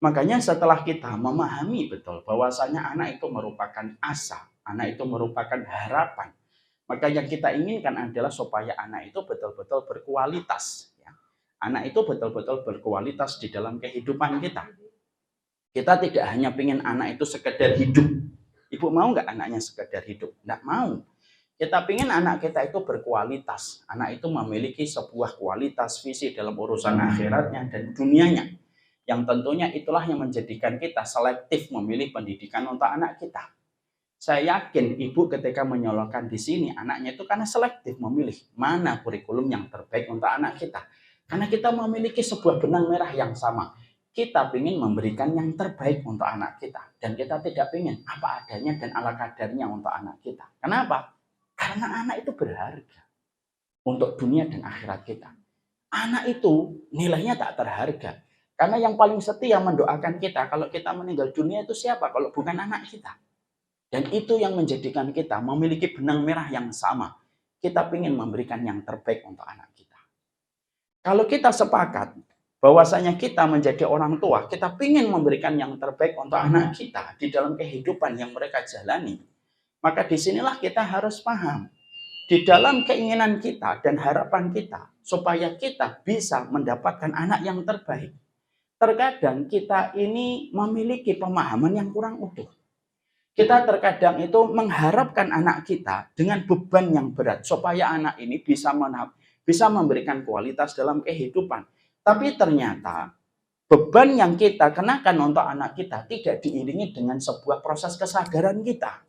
Makanya setelah kita memahami betul bahwasanya anak itu merupakan asa, anak itu merupakan harapan, maka yang kita inginkan adalah supaya anak itu betul-betul berkualitas. Anak itu betul-betul berkualitas di dalam kehidupan kita. Kita tidak hanya ingin anak itu sekedar hidup. Ibu mau nggak anaknya sekedar hidup? Nggak mau. Kita ingin anak kita itu berkualitas. Anak itu memiliki sebuah kualitas visi dalam urusan akhiratnya dan dunianya. Yang tentunya itulah yang menjadikan kita selektif memilih pendidikan untuk anak kita. Saya yakin ibu ketika menyolokkan di sini anaknya itu karena selektif memilih mana kurikulum yang terbaik untuk anak kita. Karena kita memiliki sebuah benang merah yang sama. Kita ingin memberikan yang terbaik untuk anak kita. Dan kita tidak ingin apa adanya dan ala kadarnya untuk anak kita. Kenapa? Karena anak itu berharga. Untuk dunia dan akhirat kita. Anak itu nilainya tak terharga. Karena yang paling setia mendoakan kita kalau kita meninggal dunia itu siapa? Kalau bukan anak kita. Dan itu yang menjadikan kita memiliki benang merah yang sama. Kita ingin memberikan yang terbaik untuk anak kita. Kalau kita sepakat bahwasanya kita menjadi orang tua, kita ingin memberikan yang terbaik untuk anak kita di dalam kehidupan yang mereka jalani. Maka disinilah kita harus paham. Di dalam keinginan kita dan harapan kita, supaya kita bisa mendapatkan anak yang terbaik. Terkadang kita ini memiliki pemahaman yang kurang utuh. Kita terkadang itu mengharapkan anak kita dengan beban yang berat, supaya anak ini bisa memberikan kualitas dalam kehidupan. Tapi ternyata beban yang kita kenakan untuk anak kita tidak diiringi dengan sebuah proses kesadaran kita.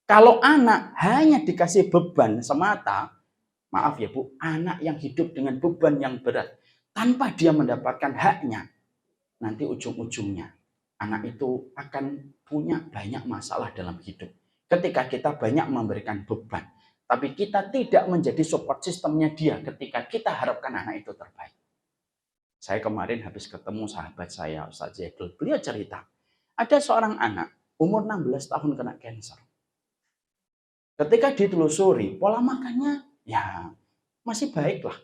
Kalau anak hanya dikasih beban semata, maaf ya Bu, anak yang hidup dengan beban yang berat, tanpa dia mendapatkan haknya, nanti ujung-ujungnya anak itu akan punya banyak masalah dalam hidup. Ketika kita banyak memberikan beban, tapi kita tidak menjadi support sistemnya dia ketika kita harapkan anak itu terbaik. Saya kemarin habis ketemu sahabat saya, Ustaz Jedul. Beliau cerita, ada seorang anak umur 16 tahun kena kanker. Ketika ditelusuri, pola makannya ya masih baik lah.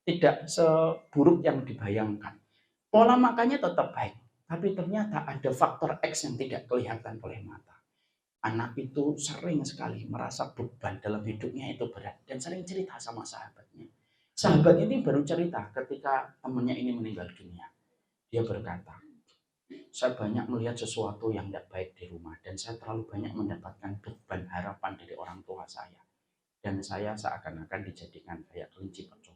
Tidak seburuk yang dibayangkan. Pola makannya tetap baik. Tapi ternyata ada faktor X yang tidak kelihatan oleh mata. Anak itu sering sekali merasa beban dalam hidupnya itu berat. Dan sering cerita sama sahabatnya. Sahabat ini baru cerita ketika temannya ini meninggal dunia. Dia berkata, saya banyak melihat sesuatu yang tidak baik di rumah. Dan saya terlalu banyak mendapatkan beban harapan dari orang tua saya. Dan saya seakan-akan dijadikan kayak kelinci percobaan.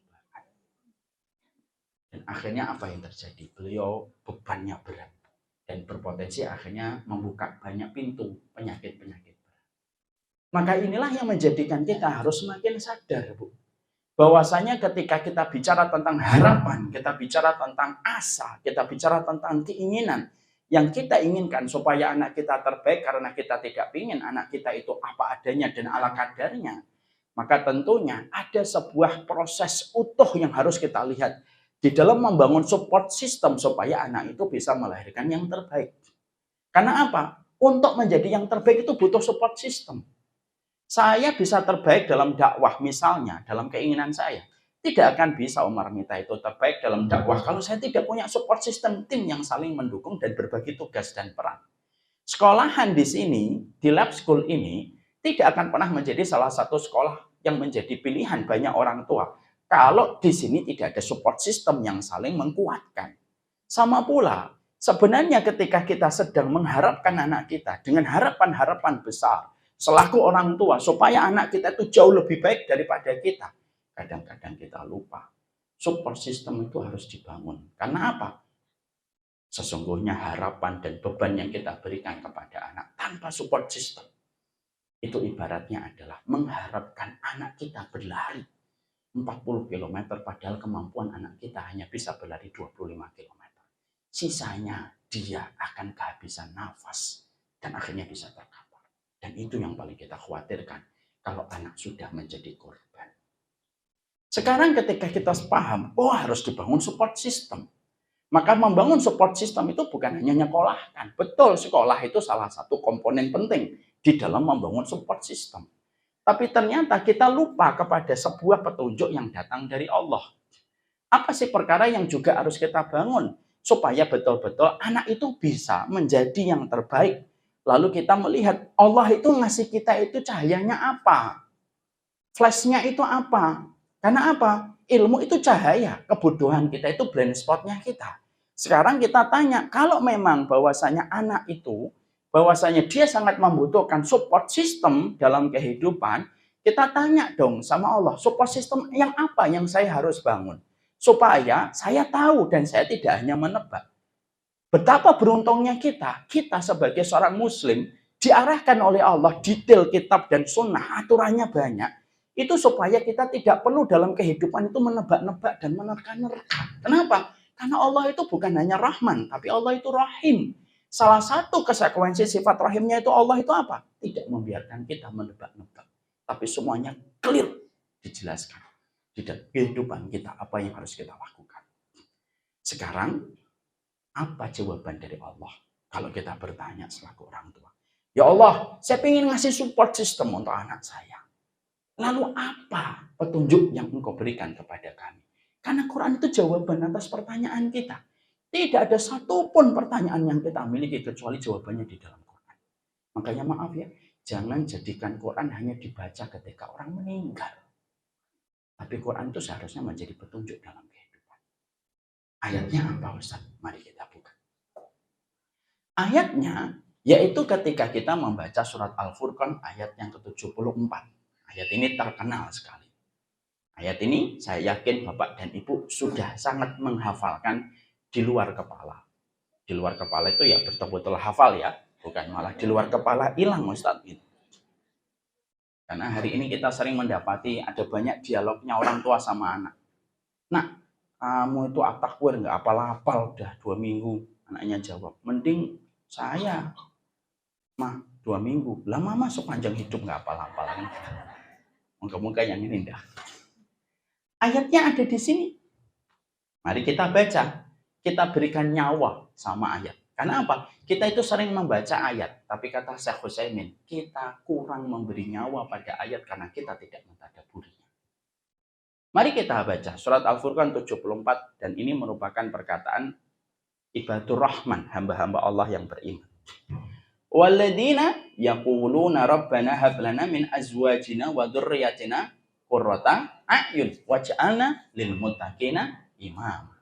Dan akhirnya apa yang terjadi? Beliau bebannya berat. Dan berpotensi akhirnya membuka banyak pintu penyakit-penyakit berat. Maka inilah yang menjadikan kita harus semakin sadar, Bu. Bahwasanya ketika kita bicara tentang harapan, kita bicara tentang asa, kita bicara tentang keinginan yang kita inginkan supaya anak kita terbaik karena kita tidak ingin anak kita itu apa adanya dan ala kadarnya. Maka tentunya ada sebuah proses utuh yang harus kita lihat di dalam membangun support system supaya anak itu bisa melahirkan yang terbaik. Karena apa? Untuk menjadi yang terbaik itu butuh support system. Saya bisa terbaik dalam dakwah misalnya, dalam keinginan saya. Tidak akan bisa Umar Mita itu terbaik dalam dakwah kalau saya tidak punya support system tim yang saling mendukung dan berbagi tugas dan peran. Sekolahan di sini, di lab school ini, tidak akan pernah menjadi salah satu sekolah yang menjadi pilihan banyak orang tua. Kalau di sini tidak ada support system yang saling menguatkan. Sama pula, sebenarnya ketika kita sedang mengharapkan anak kita dengan harapan-harapan besar, selaku orang tua, supaya anak kita itu jauh lebih baik daripada kita. Kadang-kadang kita lupa. Support system itu harus dibangun. Karena apa? Sesungguhnya harapan dan beban yang kita berikan kepada anak tanpa support system, itu ibaratnya adalah mengharapkan anak kita berlari 40 km padahal kemampuan anak kita hanya bisa berlari 25 km. Sisanya dia akan kehabisan nafas dan akhirnya bisa terkapar. Dan itu yang paling kita khawatirkan kalau anak sudah menjadi korban. Sekarang ketika kita paham, harus dibangun support system. Maka membangun support system itu bukan hanya nyekolahkan. Betul, sekolah itu salah satu komponen penting di dalam membangun support system. Tapi ternyata kita lupa kepada sebuah petunjuk yang datang dari Allah. Apa sih perkara yang juga harus kita bangun? Supaya betul-betul anak itu bisa menjadi yang terbaik. Lalu kita melihat Allah itu ngasih kita itu cahayanya apa? Flashnya itu apa? Karena apa? Ilmu itu cahaya. Kebodohan kita itu blind spotnya kita. Sekarang kita tanya, kalau memang bahwasanya anak itu, bahwasanya dia sangat membutuhkan support system dalam kehidupan, kita tanya dong sama Allah, support system yang apa yang saya harus bangun? Supaya saya tahu dan saya tidak hanya menebak. Betapa beruntungnya kita sebagai seorang muslim, diarahkan oleh Allah detail kitab dan sunnah, aturannya banyak. Itu supaya kita tidak perlu dalam kehidupan itu menebak-nebak dan menerka-nerka. Kenapa? Karena Allah itu bukan hanya Rahman, tapi Allah itu Rahim. Salah satu konsekuensi sifat Rahimnya itu Allah itu apa? Tidak membiarkan kita menebak-nebak. Tapi semuanya clear dijelaskan. Di dalam kehidupan kita apa yang harus kita lakukan. Sekarang, apa jawaban dari Allah? Kalau kita bertanya selaku orang tua. Ya Allah, saya ingin ngasih support system untuk anak saya. Lalu apa petunjuk yang engkau berikan kepada kami? Karena Quran itu jawaban atas pertanyaan kita. Tidak ada satupun pertanyaan yang kita miliki kecuali jawabannya di dalam Quran. Makanya maaf ya, jangan jadikan Quran hanya dibaca ketika orang meninggal. Tapi Quran itu seharusnya menjadi petunjuk dalam kehidupan. Ayatnya apa Ustaz? Mari kita buka. Ayatnya yaitu ketika kita membaca surat Al-Furqan ayat yang ke-74. Ayat ini terkenal sekali. Ayat ini saya yakin Bapak dan Ibu sudah sangat menghafalkan di luar kepala. Di luar kepala itu ya betul-betul hafal ya. Bukan malah di luar kepala hilang Ustaz. Karena hari ini kita sering mendapati ada banyak dialognya orang tua sama anak. Nah, kamu itu at-takwir nggak apal-apal udah 2 minggu. Anaknya jawab, mending saya mah 2 minggu. Lah mama sepanjang hidup nggak apal-apal kan. Moga-moga yang ini dah. Ayatnya ada di sini. Mari kita baca. Kita berikan nyawa sama ayat. Karena apa? Kita itu sering membaca ayat. Tapi kata Syekh Utsaimin, kita kurang memberi nyawa pada ayat karena kita tidak mentadaburinya. Mari kita baca surat Al-Furqan 74. Dan ini merupakan perkataan ibadur rahman, hamba-hamba Allah yang beriman. Walladzina yaquluna rabbana hab lana min azwajina wa dzurriyyatina qurrata a'yun waj'alna lil muttaqina imama.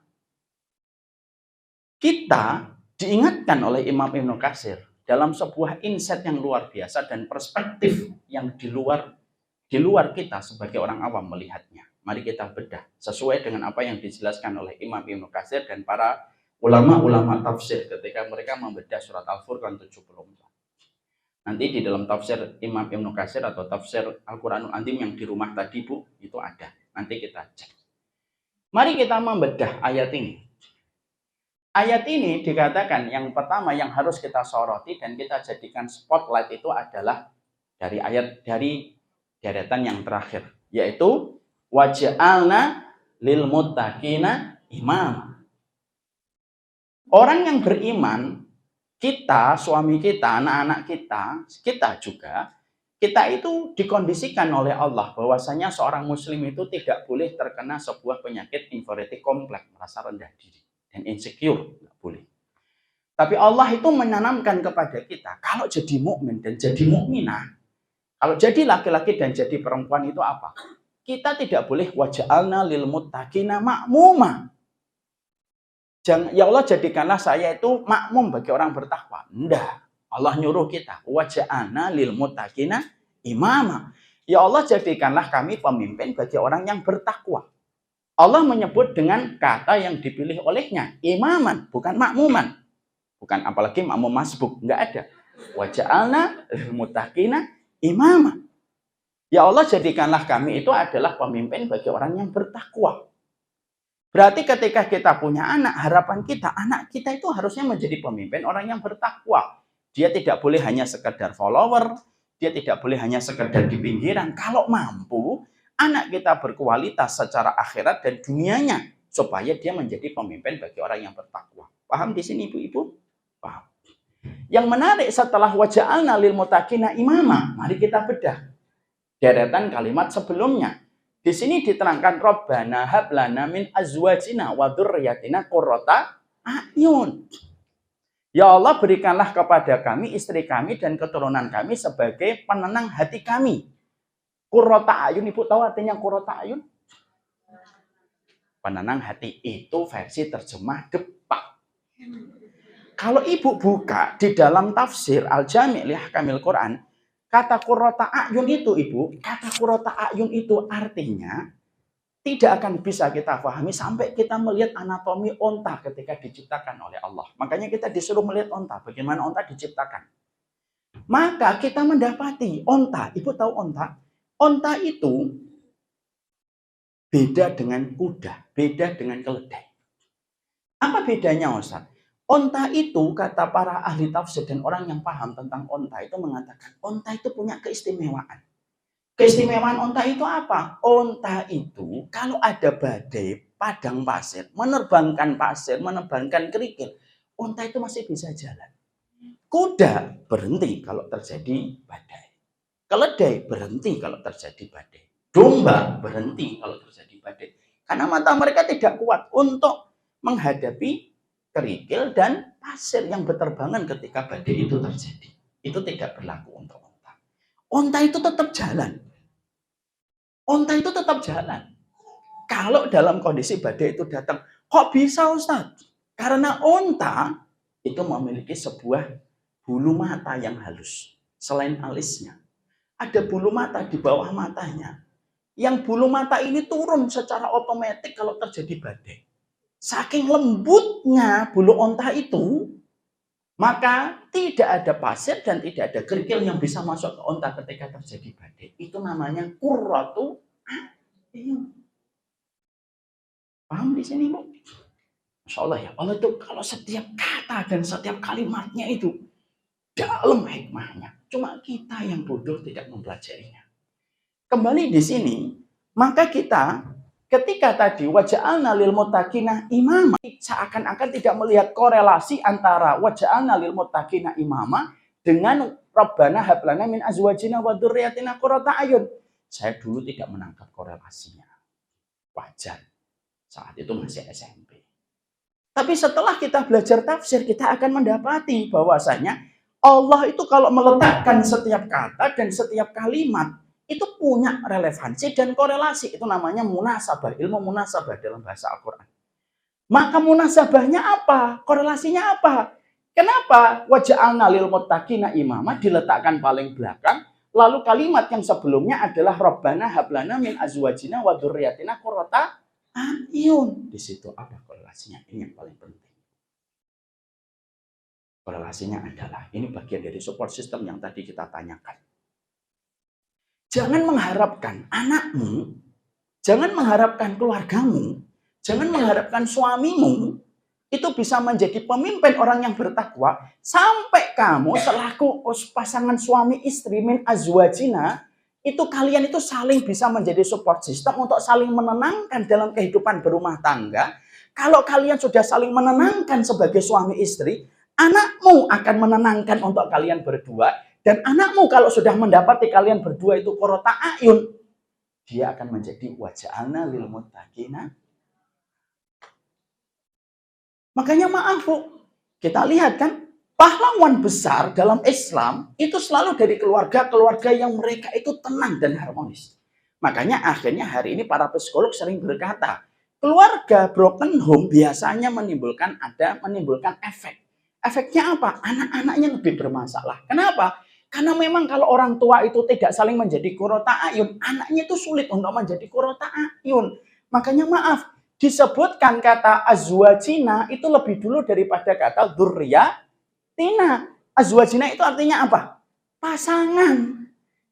Kita diingatkan oleh Imam Ibnu Katsir dalam sebuah insight yang luar biasa dan perspektif yang di luar kita sebagai orang awam melihatnya. Mari kita bedah sesuai dengan apa yang dijelaskan oleh Imam Ibnu Katsir dan para ulama-ulama tafsir ketika mereka membedah surat Al-Furqan 74. Nanti di dalam tafsir Imam Ibnu Katsir atau tafsir Al-Qur'anul Azim yang di rumah tadi Bu, itu ada. Nanti kita cek. Mari kita membedah ayat ini. Ayat ini dikatakan yang pertama yang harus kita soroti dan kita jadikan spotlight itu adalah dari deretan yang terakhir, yaitu waj'alna lil muttaqina imam. Orang yang beriman, kita, suami kita, anak-anak kita juga, kita itu dikondisikan oleh Allah bahwasanya seorang muslim itu tidak boleh terkena sebuah penyakit inferiority kompleks, merasa rendah diri dan insecure, nggak boleh. Tapi Allah itu menanamkan kepada kita, kalau jadi mukmin dan jadi mukminah, kalau jadi laki-laki dan jadi perempuan itu apa? Kita tidak boleh waj'alna lil muttaqina ma'muma. Jangan, ya Allah jadikanlah saya itu makmum bagi orang bertakwa. Enggak. Allah nyuruh kita, waj'alna lil muttaqina imama. Ya Allah jadikanlah kami pemimpin bagi orang yang bertakwa. Allah menyebut dengan kata yang dipilih olehnya, imaman, bukan makmuman. Bukan apalagi makmum masbuk, enggak ada. Waja'alna lil muttaqina imama. Ya Allah jadikanlah kami itu adalah pemimpin bagi orang yang bertakwa. Berarti ketika kita punya anak, harapan kita, anak kita itu harusnya menjadi pemimpin orang yang bertakwa. Dia tidak boleh hanya sekedar follower, dia tidak boleh hanya sekedar di pinggiran. Kalau mampu, anak kita berkualitas secara akhirat dan dunianya, supaya dia menjadi pemimpin bagi orang yang bertakwa. Paham di sini ibu-ibu? Paham. Yang menarik setelah waja'alna lil muttaqina imama, mari kita bedah deretan kalimat sebelumnya. Di sini diterangkan Rabbana hab lana min azwajina wa dzurriyyatina qurrata a'yun. Ya Allah berikanlah kepada kami, istri kami dan keturunan kami sebagai penenang hati kami. Qurrata a'yun, ibu tahu artinya qurrata a'yun? Penenang hati, itu versi terjemah Depak. Kalau ibu buka di dalam tafsir Al-Jami' li Ahkamil Quran, kata qurrata a'yun itu ibu, kata qurrata a'yun itu artinya tidak akan bisa kita pahami sampai kita melihat anatomi onta ketika diciptakan oleh Allah. Makanya kita disuruh melihat onta, bagaimana onta diciptakan. Maka kita mendapati onta, ibu tahu onta? Onta itu beda dengan kuda, beda dengan keledai. Apa bedanya Ustaz? Onta itu, kata para ahli tafsir dan orang yang paham tentang onta itu mengatakan, onta itu punya keistimewaan. Keistimewaan onta itu apa? Onta itu kalau ada badai, padang pasir, menerbangkan kerikil, onta itu masih bisa jalan. Kuda berhenti kalau terjadi badai. Keledai berhenti kalau terjadi badai. Domba berhenti kalau terjadi badai. Karena mata mereka tidak kuat untuk menghadapi kerikil dan pasir yang berterbangan ketika badai itu terjadi. Itu tidak berlaku untuk onta. Onta itu tetap jalan. Onta itu tetap jalan. Kalau dalam kondisi badai itu datang, kok bisa Ustaz? Karena onta itu memiliki sebuah bulu mata yang halus. Selain alisnya, ada bulu mata di bawah matanya. Yang bulu mata ini turun secara otomatis kalau terjadi badai. Saking lembutnya bulu onta itu, maka tidak ada pasir dan tidak ada kerikil yang bisa masuk ke onta ketika terjadi badai. Itu namanya qurratu a'yun. Paham di sini, Bu? Masya Allah ya, Allah itu kalau setiap kata dan setiap kalimatnya itu dalam hikmahnya. Cuma kita yang bodoh tidak mempelajarinya. Kembali di sini, maka kita ketika tadi waja'alna lil muttaqina imama, seakan-akan tidak melihat korelasi antara waja'alna lil muttaqina imama dengan Rabbana hab lana min azwajina wa dzurriyyatina qurrata a'yun. Saya dulu tidak menangkap korelasinya. Wajar. Saat itu masih SMP. Tapi setelah kita belajar tafsir, kita akan mendapati bahwasanya Allah itu kalau meletakkan setiap kata dan setiap kalimat itu punya relevansi dan korelasi. Itu namanya munasabah, ilmu munasabah dalam bahasa Al-Quran. Maka munasabahnya apa? Korelasinya apa? Kenapa waja'alna lil muttaqina imama diletakkan paling belakang, lalu kalimat yang sebelumnya adalah Rabbana hablana min azwajina wa dzurriyyatina qurrata a'yun. Di situ ada korelasinya. Ini yang paling penting. Korelasinya adalah, ini bagian dari support system yang tadi kita tanyakan. Jangan mengharapkan anakmu, jangan mengharapkan keluargamu, jangan mengharapkan suamimu itu bisa menjadi pemimpin orang yang bertakwa sampai kamu selaku pasangan suami istri min azwajina itu kalian itu saling bisa menjadi support system untuk saling menenangkan dalam kehidupan berumah tangga. Kalau kalian sudah saling menenangkan sebagai suami istri, anakmu akan menenangkan untuk kalian berdua, dan anakmu kalau sudah mendapati kalian berdua itu qurrata a'yun, dia akan menjadi waja'alna lil muttaqina. Makanya maaf Bu, kita lihat kan pahlawan besar dalam Islam itu selalu dari keluarga-keluarga yang mereka itu tenang dan harmonis. Makanya akhirnya hari ini para psikolog sering berkata, keluarga broken home biasanya menimbulkan efek. Efeknya apa? Anak-anaknya lebih bermasalah. Kenapa? Karena memang kalau orang tua itu tidak saling menjadi qurrata a'yun, anaknya itu sulit untuk menjadi qurrata a'yun. Makanya maaf, disebutkan kata azwajina itu lebih dulu daripada kata dzurriyyatina. Azwajina itu artinya apa? Pasangan.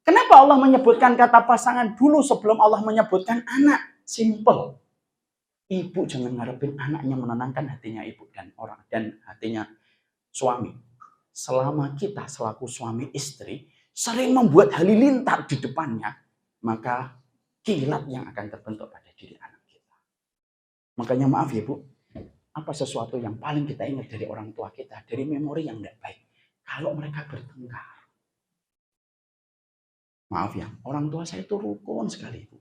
Kenapa Allah menyebutkan kata pasangan dulu sebelum Allah menyebutkan anak? Simple. Ibu jangan ngarepin anaknya menenangkan hatinya ibu dan hatinya suami. Selama kita selaku suami istri sering membuat halilintar di depannya, maka kilat yang akan terbentuk pada diri anak. Makanya maaf ya Bu, apa sesuatu yang paling kita ingat dari orang tua kita, dari memori yang tidak baik? Kalau mereka bertengkar. Maaf ya, orang tua saya itu rukun sekali Bu.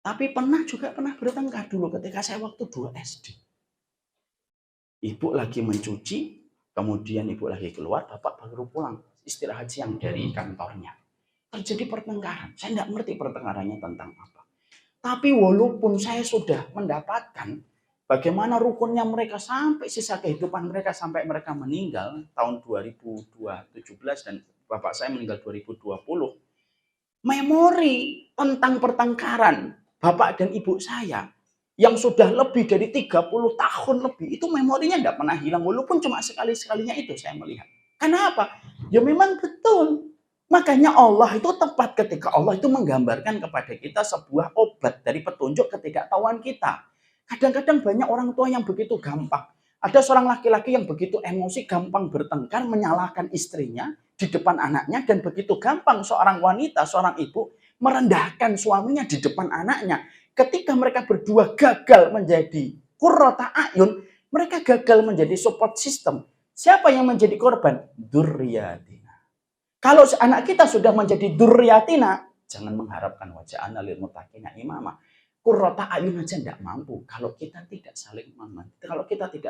Tapi pernah bertengkar dulu ketika saya waktu 2 SD. Ibu lagi mencuci, kemudian ibu lagi keluar, bapak baru pulang istirahat siang dari kantornya. Terjadi pertengkaran, saya tidak mengerti pertengkarannya tentang apa. Tapi walaupun saya sudah mendapatkan bagaimana rukunnya mereka sampai sisa kehidupan mereka sampai mereka meninggal tahun 2017 dan bapak saya meninggal 2020. Memori tentang pertengkaran bapak dan ibu saya yang sudah lebih dari 30 tahun lebih itu memorinya tidak pernah hilang walaupun cuma sekali-sekalinya itu saya melihat. Kenapa? Ya memang betul. Makanya Allah itu tepat ketika Allah itu menggambarkan kepada kita sebuah obat dari petunjuk ketidaktahuan kita. Kadang-kadang banyak orang tua yang begitu gampang. Ada seorang laki-laki yang begitu emosi, gampang bertengkar, menyalahkan istrinya di depan anaknya. Dan begitu gampang seorang wanita, seorang ibu merendahkan suaminya di depan anaknya. Ketika mereka berdua gagal menjadi qurrata a'yun, mereka gagal menjadi support system. Siapa yang menjadi korban? Dzurriyyatina. Kalau anak kita sudah menjadi dzurriyyatina, jangan mengharapkan waja'alna lil muttaqina imama. Qurrata a'yun aja tidak mampu kalau kita tidak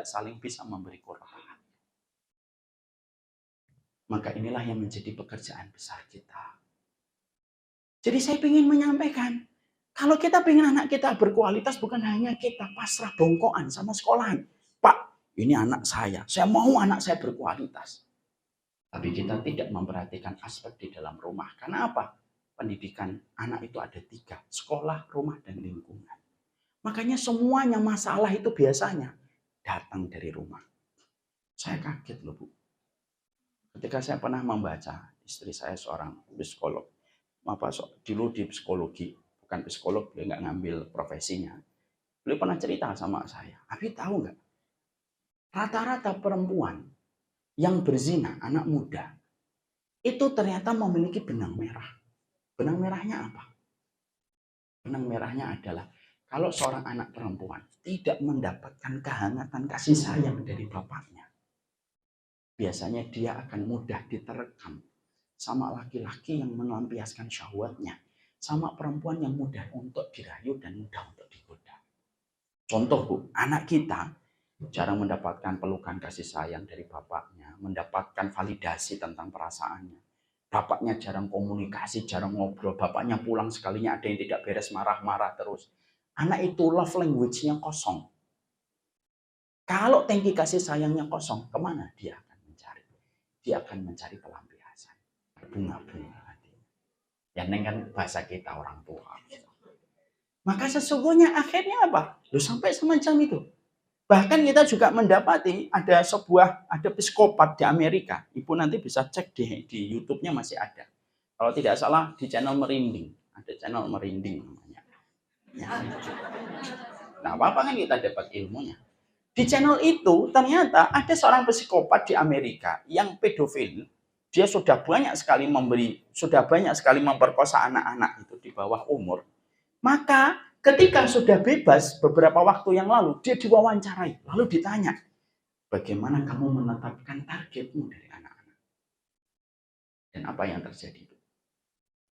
saling bisa memberi qurrata a'yun. Maka inilah yang menjadi pekerjaan besar kita. Jadi saya ingin menyampaikan, kalau kita ingin anak kita berkualitas, bukan hanya kita pasrah bongkoan sama sekolahan. Pak, ini anak saya mau anak saya berkualitas. Tapi kita tidak memperhatikan aspek di dalam rumah. Karena apa? Pendidikan anak itu ada 3. Sekolah, rumah, dan lingkungan. Makanya semuanya masalah itu biasanya datang dari rumah. Saya kaget loh Bu. Ketika saya pernah membaca, istri saya seorang psikolog. Dulu di psikologi, bukan psikolog, dia nggak ngambil profesinya. Beliau pernah cerita sama saya. Abi tahu nggak? Rata-rata perempuan yang berzina, anak muda, itu ternyata memiliki benang merah. Benang merahnya apa? Benang merahnya adalah kalau seorang anak perempuan tidak mendapatkan kehangatan kasih sayang dari bapaknya, biasanya dia akan mudah diterkam sama laki-laki yang melampiaskan syahwatnya, sama perempuan yang mudah untuk dirayu dan mudah untuk digoda. Contoh Bu, anak kita jarang mendapatkan pelukan kasih sayang dari bapaknya, mendapatkan validasi tentang perasaannya. Bapaknya jarang komunikasi, jarang ngobrol. Bapaknya pulang sekalinya ada yang tidak beres, marah-marah terus. Anak itu love language-nya kosong. Kalau tangki kasih sayangnya kosong, kemana dia akan mencari? Dia akan mencari pelampiasan. Bunga-bunga. Ya neng kan bahasa kita orang tua. Maka sesungguhnya akhirnya apa? Lu sampai semacam itu. Bahkan kita juga mendapati ada psikopat di Amerika. Ibu nanti bisa cek di YouTube-nya masih ada. Kalau tidak salah di channel Merinding. Ada channel Merinding namanya. Ya. Nah, apa kan kita dapat ilmunya. Di channel itu ternyata ada seorang psikopat di Amerika yang pedofil. Dia sudah banyak sekali memperkosa anak-anak itu di bawah umur. Maka ketika sudah bebas beberapa waktu yang lalu, dia diwawancarai. Lalu ditanya, bagaimana kamu menetapkan targetmu dari anak-anak? Dan apa yang terjadi?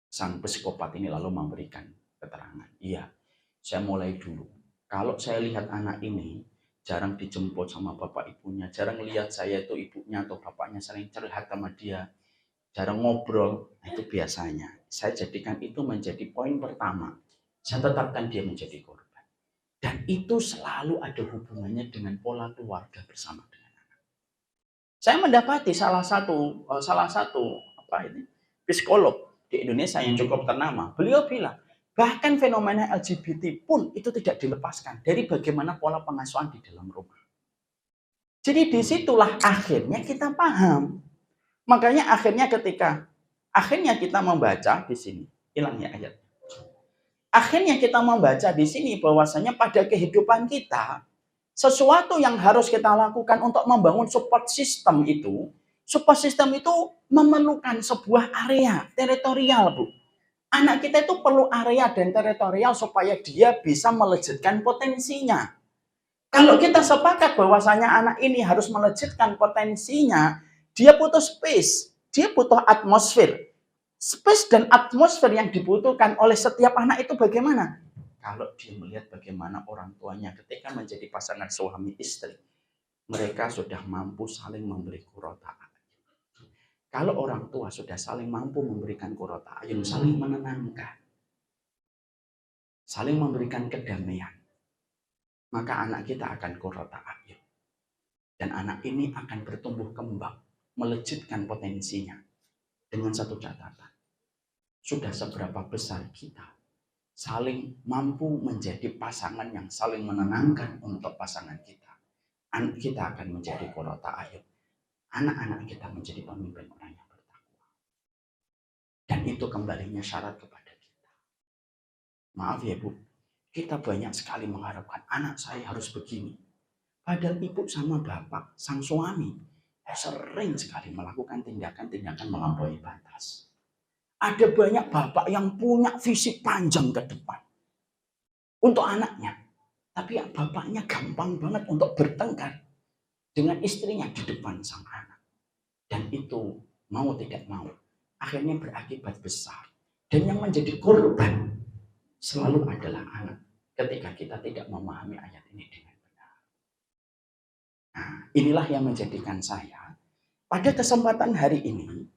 Sang psikopat ini lalu memberikan keterangan. Iya, saya mulai dulu. Kalau saya lihat anak ini, jarang dijemput sama bapak ibunya, jarang lihat saya itu ibunya atau bapaknya sering curhat sama dia, jarang ngobrol, itu biasanya. Saya jadikan itu menjadi poin pertama. Saya tetapkan dia menjadi korban. Dan itu selalu ada hubungannya dengan pola keluarga bersama dengan anak. Saya mendapati salah satu psikolog di Indonesia yang cukup ternama. Beliau bilang, bahkan fenomena LGBT pun itu tidak dilepaskan dari bagaimana pola pengasuhan di dalam rumah. Jadi disitulah akhirnya kita paham. Makanya akhirnya kita membaca di sini, hilang ya ayat. Akhirnya kita membaca di sini bahwasanya pada kehidupan kita, sesuatu yang harus kita lakukan untuk membangun support system itu memerlukan sebuah area teritorial, Bu. Anak kita itu perlu area dan teritorial supaya dia bisa melejitkan potensinya. Kalau kita sepakat bahwasanya anak ini harus melejitkan potensinya, dia butuh space, dia butuh atmosfer. Space dan atmosfer yang dibutuhkan oleh setiap anak itu bagaimana? Kalau dia melihat bagaimana orang tuanya ketika menjadi pasangan suami istri, mereka sudah mampu saling memberi qurrata a'yun. Kalau orang tua sudah saling mampu memberikan qurrata a'yun, saling menenangkan, saling memberikan kedamaian, maka anak kita akan qurrata a'yun. Dan anak ini akan bertumbuh kembang, melejitkan potensinya. Dengan satu catatan, sudah seberapa besar kita saling mampu menjadi pasangan yang saling menenangkan untuk pasangan kita. Anak kita akan menjadi qurrata a'yun. Anak-anak kita menjadi pemimpin orang yang bertakwa. Dan itu kembalinya syarat kepada kita. Maaf ya Bu, kita banyak sekali mengharapkan anak saya harus begini. Padahal ibu sama bapak, sang suami, sering sekali melakukan tindakan-tindakan melampaui batas. Ada banyak bapak yang punya visi panjang ke depan untuk anaknya. Tapi bapaknya gampang banget untuk bertengkar dengan istrinya di depan sang anak. Dan itu mau tidak mau, akhirnya berakibat besar. Dan yang menjadi korban selalu adalah anak ketika kita tidak memahami ayat ini dengan benar. Nah, inilah yang menjadikan saya, pada kesempatan hari ini,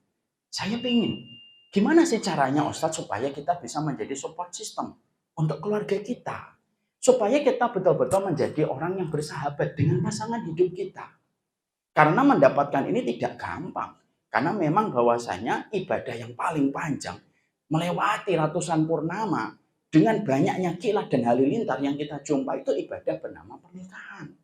saya ingin gimana sih caranya Ustadz supaya kita bisa menjadi support system untuk keluarga kita. Supaya kita betul-betul menjadi orang yang bersahabat dengan pasangan hidup kita. Karena mendapatkan ini tidak gampang. Karena memang bahwasanya ibadah yang paling panjang, melewati ratusan purnama, dengan banyaknya kilat dan halilintar yang kita jumpa itu ibadah bernama pernikahan.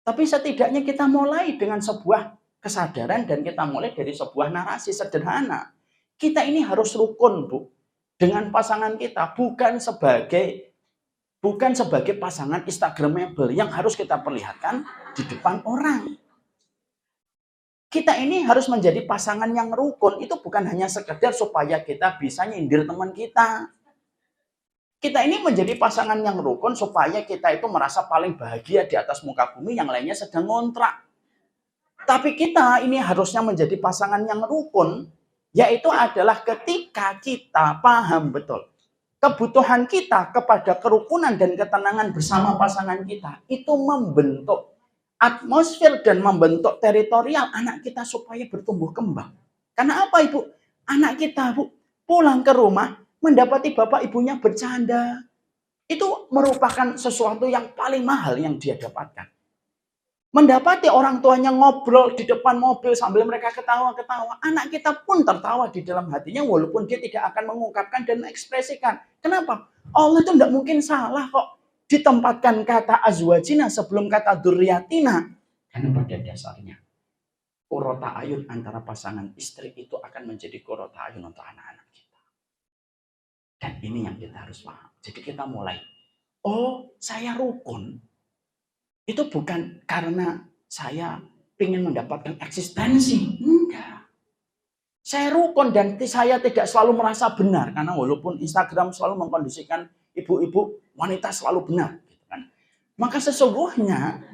Tapi setidaknya kita mulai dengan sebuah kesadaran dan kita mulai dari sebuah narasi sederhana. Kita ini harus rukun, Bu, dengan pasangan kita, bukan sebagai pasangan instagramable yang harus kita perlihatkan di depan orang. Kita ini harus menjadi pasangan yang rukun. Itu bukan hanya sekedar supaya kita bisa nyindir teman kita. Kita ini menjadi pasangan yang rukun supaya kita itu merasa paling bahagia di atas muka bumi, yang lainnya sedang ngontrak. Tapi kita ini harusnya menjadi pasangan yang rukun, yaitu adalah ketika kita paham betul kebutuhan kita kepada kerukunan dan ketenangan bersama pasangan kita, itu membentuk atmosfer dan membentuk teritorial anak kita supaya bertumbuh kembang. Karena apa, Ibu? Anak kita, Bu, pulang ke rumah mendapati bapak ibunya bercanda. Itu merupakan sesuatu yang paling mahal yang dia dapatkan. Mendapati orang tuanya ngobrol di depan mobil sambil mereka ketawa-ketawa. Anak kita pun tertawa di dalam hatinya walaupun dia tidak akan mengungkapkan dan mengekspresikan. Kenapa? Allah itu tidak mungkin salah kok. ditempatkan kata azwajina sebelum kata dzurriyyatina? Karena pada dasarnya qurrata ayun antara pasangan istri itu akan menjadi qurrata ayun untuk anak-anak kita. Dan ini yang kita harus paham. Jadi kita mulai, oh saya rukun, itu bukan karena saya ingin mendapatkan eksistensi. Enggak. Saya rukun dan saya tidak selalu merasa benar. Karena walaupun Instagram selalu mengkondisikan ibu-ibu wanita selalu benar. Gitu kan. Maka sesungguhnya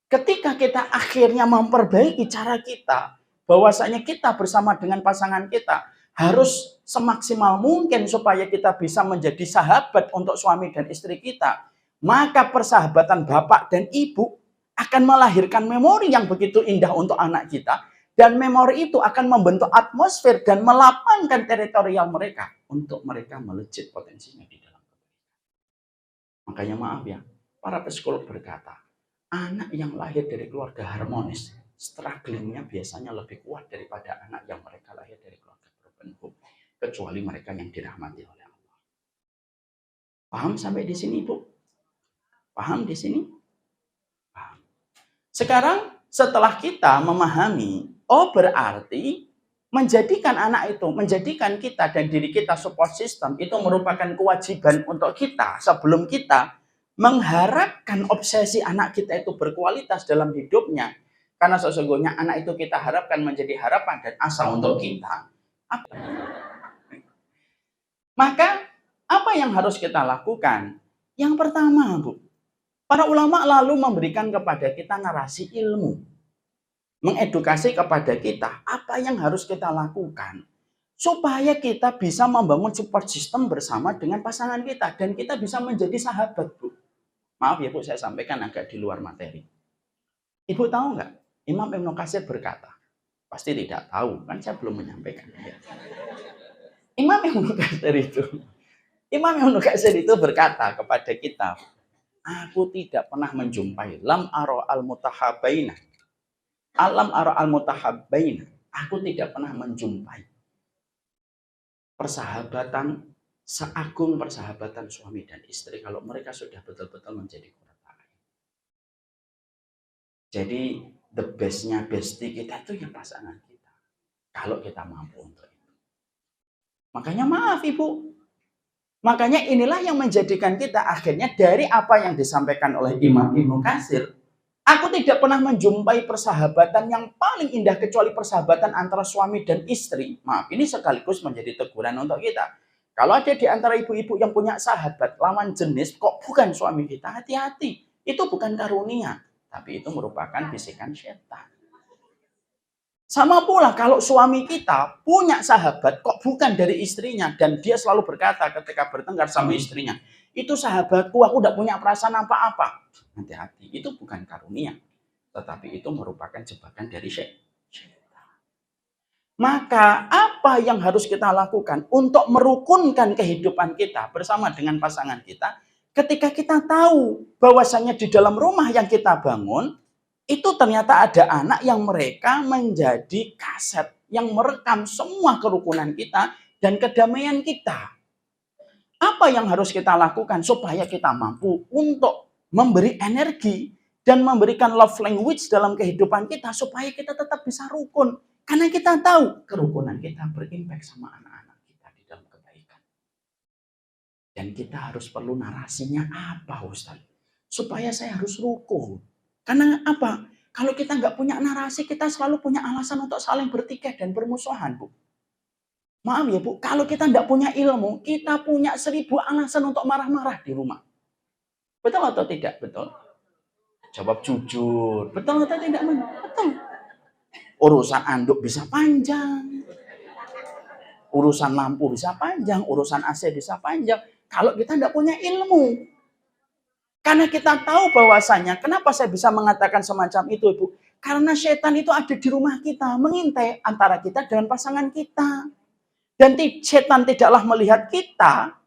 ketika kita akhirnya memperbaiki cara kita, bahwasanya kita bersama dengan pasangan kita harus semaksimal mungkin supaya kita bisa menjadi sahabat untuk suami dan istri kita, maka persahabatan bapak dan ibu akan melahirkan memori yang begitu indah untuk anak kita, dan memori itu akan membentuk atmosfer dan melapangkan teritorial mereka untuk mereka melejit potensinya di dalam. Makanya maaf ya, para psikolog berkata, anak yang lahir dari keluarga harmonis, strugglingnya biasanya lebih kuat daripada anak yang mereka lahir dari keluarga broken home. Kecuali mereka yang dirahmati oleh Allah. Paham sampai di sini, Ibu? Paham di sini? Paham. Sekarang setelah kita memahami, oh berarti menjadikan anak itu, menjadikan kita dan diri kita support system itu merupakan kewajiban untuk kita sebelum kita mengharapkan obsesi anak kita itu berkualitas dalam hidupnya. Karena sesungguhnya anak itu kita harapkan menjadi harapan dan asa untuk kita. Maka apa yang harus kita lakukan? Yang pertama, Bu, para ulama lalu memberikan kepada kita narasi ilmu. Mengedukasi kepada kita apa yang harus kita lakukan supaya kita bisa membangun support system bersama dengan pasangan kita dan kita bisa menjadi sahabat, Bu. Maaf ya Bu, saya sampaikan agak di luar materi. Ibu tahu nggak? Imam Ibnu Katsir berkata, pasti tidak tahu, kan saya belum menyampaikan. Imam Ibnu Katsir itu berkata kepada kita, aku tidak pernah menjumpai lam aro al-mutahabbaina. Alam aro al-mutahabbaina. Aku tidak pernah menjumpai persahabatan, seagung persahabatan suami dan istri kalau mereka sudah betul-betul menjadi qurrata ayun. Jadi the bestnya bestie kita itu yang pasangan kita. Kalau kita mampu untuk itu. Makanya maaf Ibu. Makanya inilah yang menjadikan kita akhirnya dari apa yang disampaikan oleh Imam Ibnu Katsir. Aku tidak pernah menjumpai persahabatan yang paling indah kecuali persahabatan antara suami dan istri. Maaf, ini sekaligus menjadi teguran untuk kita. Kalau ada di antara ibu-ibu yang punya sahabat lawan jenis kok bukan suami kita, hati-hati. Itu bukan karunia, tapi itu merupakan bisikan setan. Sama pula kalau suami kita punya sahabat kok bukan dari istrinya dan dia selalu berkata ketika bertengkar sama istrinya, itu sahabatku, aku tidak punya perasaan apa-apa. Hati-hati, itu bukan karunia, tetapi itu merupakan jebakan dari syaitan. Maka apa yang harus kita lakukan untuk merukunkan kehidupan kita bersama dengan pasangan kita? Ketika kita tahu bahwasanya di dalam rumah yang kita bangun, itu ternyata ada anak yang mereka menjadi kaset yang merekam semua kerukunan kita dan kedamaian kita. Apa yang harus kita lakukan supaya kita mampu untuk memberi energi dan memberikan love language dalam kehidupan kita supaya kita tetap bisa rukun. Karena kita tahu kerukunan kita berimpact sama anak-anak kita di dalam kebaikan. Dan kita harus perlu narasinya apa Ustaz? Supaya saya harus rukun. Karena apa? Kalau kita nggak punya narasi, kita selalu punya alasan untuk saling bertikai dan bermusuhan, Bu. Maaf ya, Bu. Kalau kita nggak punya ilmu, kita punya 1000 alasan untuk marah-marah di rumah. Betul atau tidak? Betul. Jawab jujur. Betul atau tidak? Betul. Urusan anduk bisa panjang. Urusan lampu bisa panjang. Urusan AC bisa panjang. Kalau kita nggak punya ilmu. Karena kita tahu bahwasanya, kenapa saya bisa mengatakan semacam itu, Ibu? Karena setan itu ada di rumah kita, mengintai antara kita dengan pasangan kita. Dan setan tidaklah melihat kita,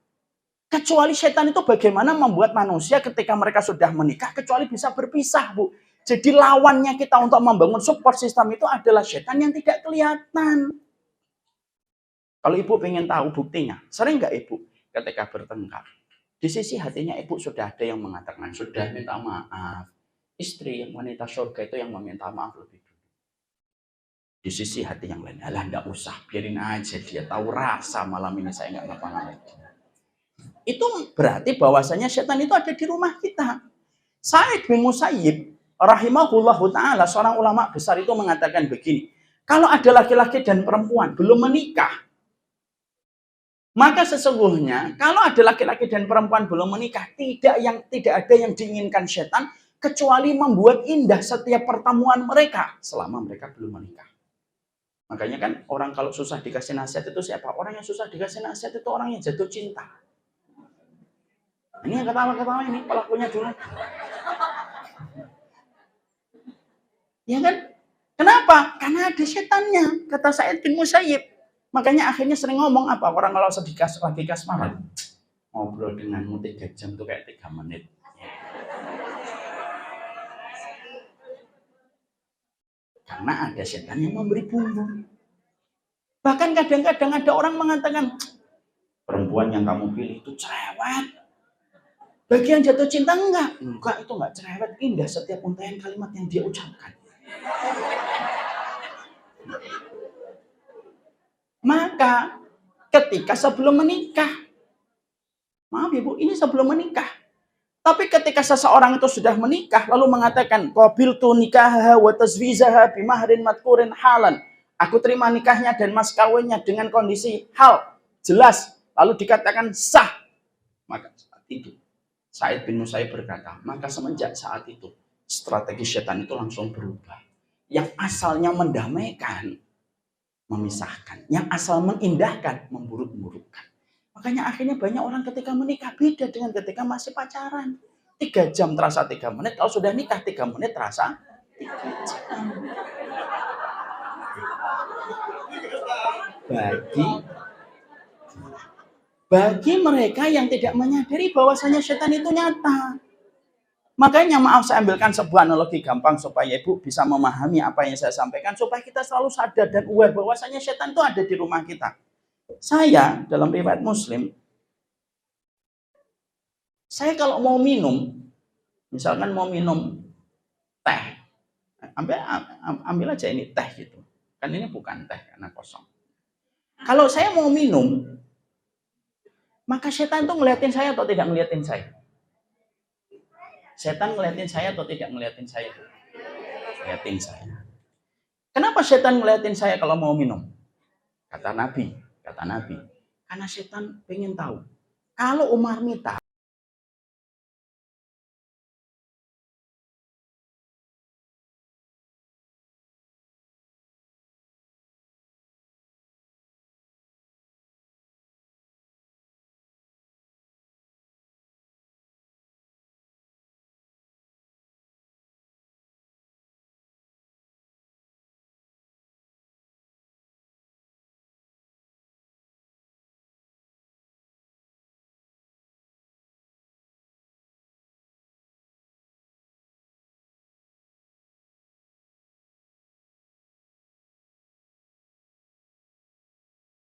kecuali setan itu bagaimana membuat manusia ketika mereka sudah menikah, kecuali bisa berpisah, Bu. Jadi lawannya kita untuk membangun support system itu adalah setan yang tidak kelihatan. Kalau Ibu pengen tahu buktinya, sering nggak Ibu ketika bertengkar? Di sisi hatinya ibu sudah ada yang mengatakan, sudah minta maaf. Istri yang wanita surga itu yang meminta maaf lebih dulu. Di sisi hati yang lain, alah enggak usah, biarin aja dia tahu rasa malam ini saya enggak ngapa-ngapain. Itu berarti bahwasanya setan itu ada di rumah kita. Sa'id bin Musayyib rahimahullahu ta'ala, seorang ulama besar itu mengatakan begini, kalau ada laki-laki dan perempuan belum menikah, maka sesungguhnya kalau ada laki-laki dan perempuan belum menikah, tidak ada yang diinginkan setan kecuali membuat indah setiap pertemuan mereka selama mereka belum menikah. Makanya kan orang kalau susah dikasih nasihat itu siapa? Orang yang susah dikasih nasihat itu orang yang jatuh cinta. Ini yang ketawa-ketawa ini pelakunya dulu. Ya kan? Kenapa? Karena ada setannya, kata Sa'id bin Musayyib. Makanya akhirnya sering ngomong apa? Orang kalau lagi kasmaran, ngobrol denganmu 3 jam tuh kayak 3 menit. Karena ada setan yang memberi bumbu. Bahkan kadang-kadang ada orang mengatakan, perempuan yang kamu pilih itu cerewet. Bagi yang jatuh cinta enggak itu enggak cerewet, indah setiap untaian kalimat yang dia ucapkan. Maka ketika sebelum menikah, maaf ibu, ini sebelum menikah. Tapi ketika seseorang itu sudah menikah lalu mengatakan qabiltu nikahaha wa tazwijaha bi mahrin madkurin halan. Aku terima nikahnya dan mas kawinnya dengan kondisi hal jelas, lalu dikatakan sah. Maka saat itu Sa'id bin Musayyib berkata, maka semenjak saat itu strategi setan itu langsung berubah. Yang asalnya mendamaikan, memisahkan. Yang asal mengindahkan, memburuk-burukkan. Makanya akhirnya banyak orang ketika menikah beda dengan ketika masih pacaran. 3 jam terasa 3 menit, kalau sudah nikah 3 menit terasa 3 jam. Bagi mereka yang tidak menyadari bahwasanya setan itu nyata. Makanya maaf saya ambilkan sebuah analogi gampang supaya ibu bisa memahami apa yang saya sampaikan. Supaya kita selalu sadar dan aware bahwasanya setan itu ada di rumah kita. Saya dalam riwayat Muslim, saya kalau mau minum, misalkan mau minum teh, ambil aja ini teh gitu. Kan ini bukan teh karena kosong. Kalau saya mau minum, maka setan itu ngeliatin saya atau tidak ngeliatin saya? Setan ngeliatin saya atau tidak ngeliatin saya? Ngeliatin saya. Kenapa setan ngeliatin saya kalau mau minum? Kata Nabi, karena setan pengen tahu. Kalau Umar minta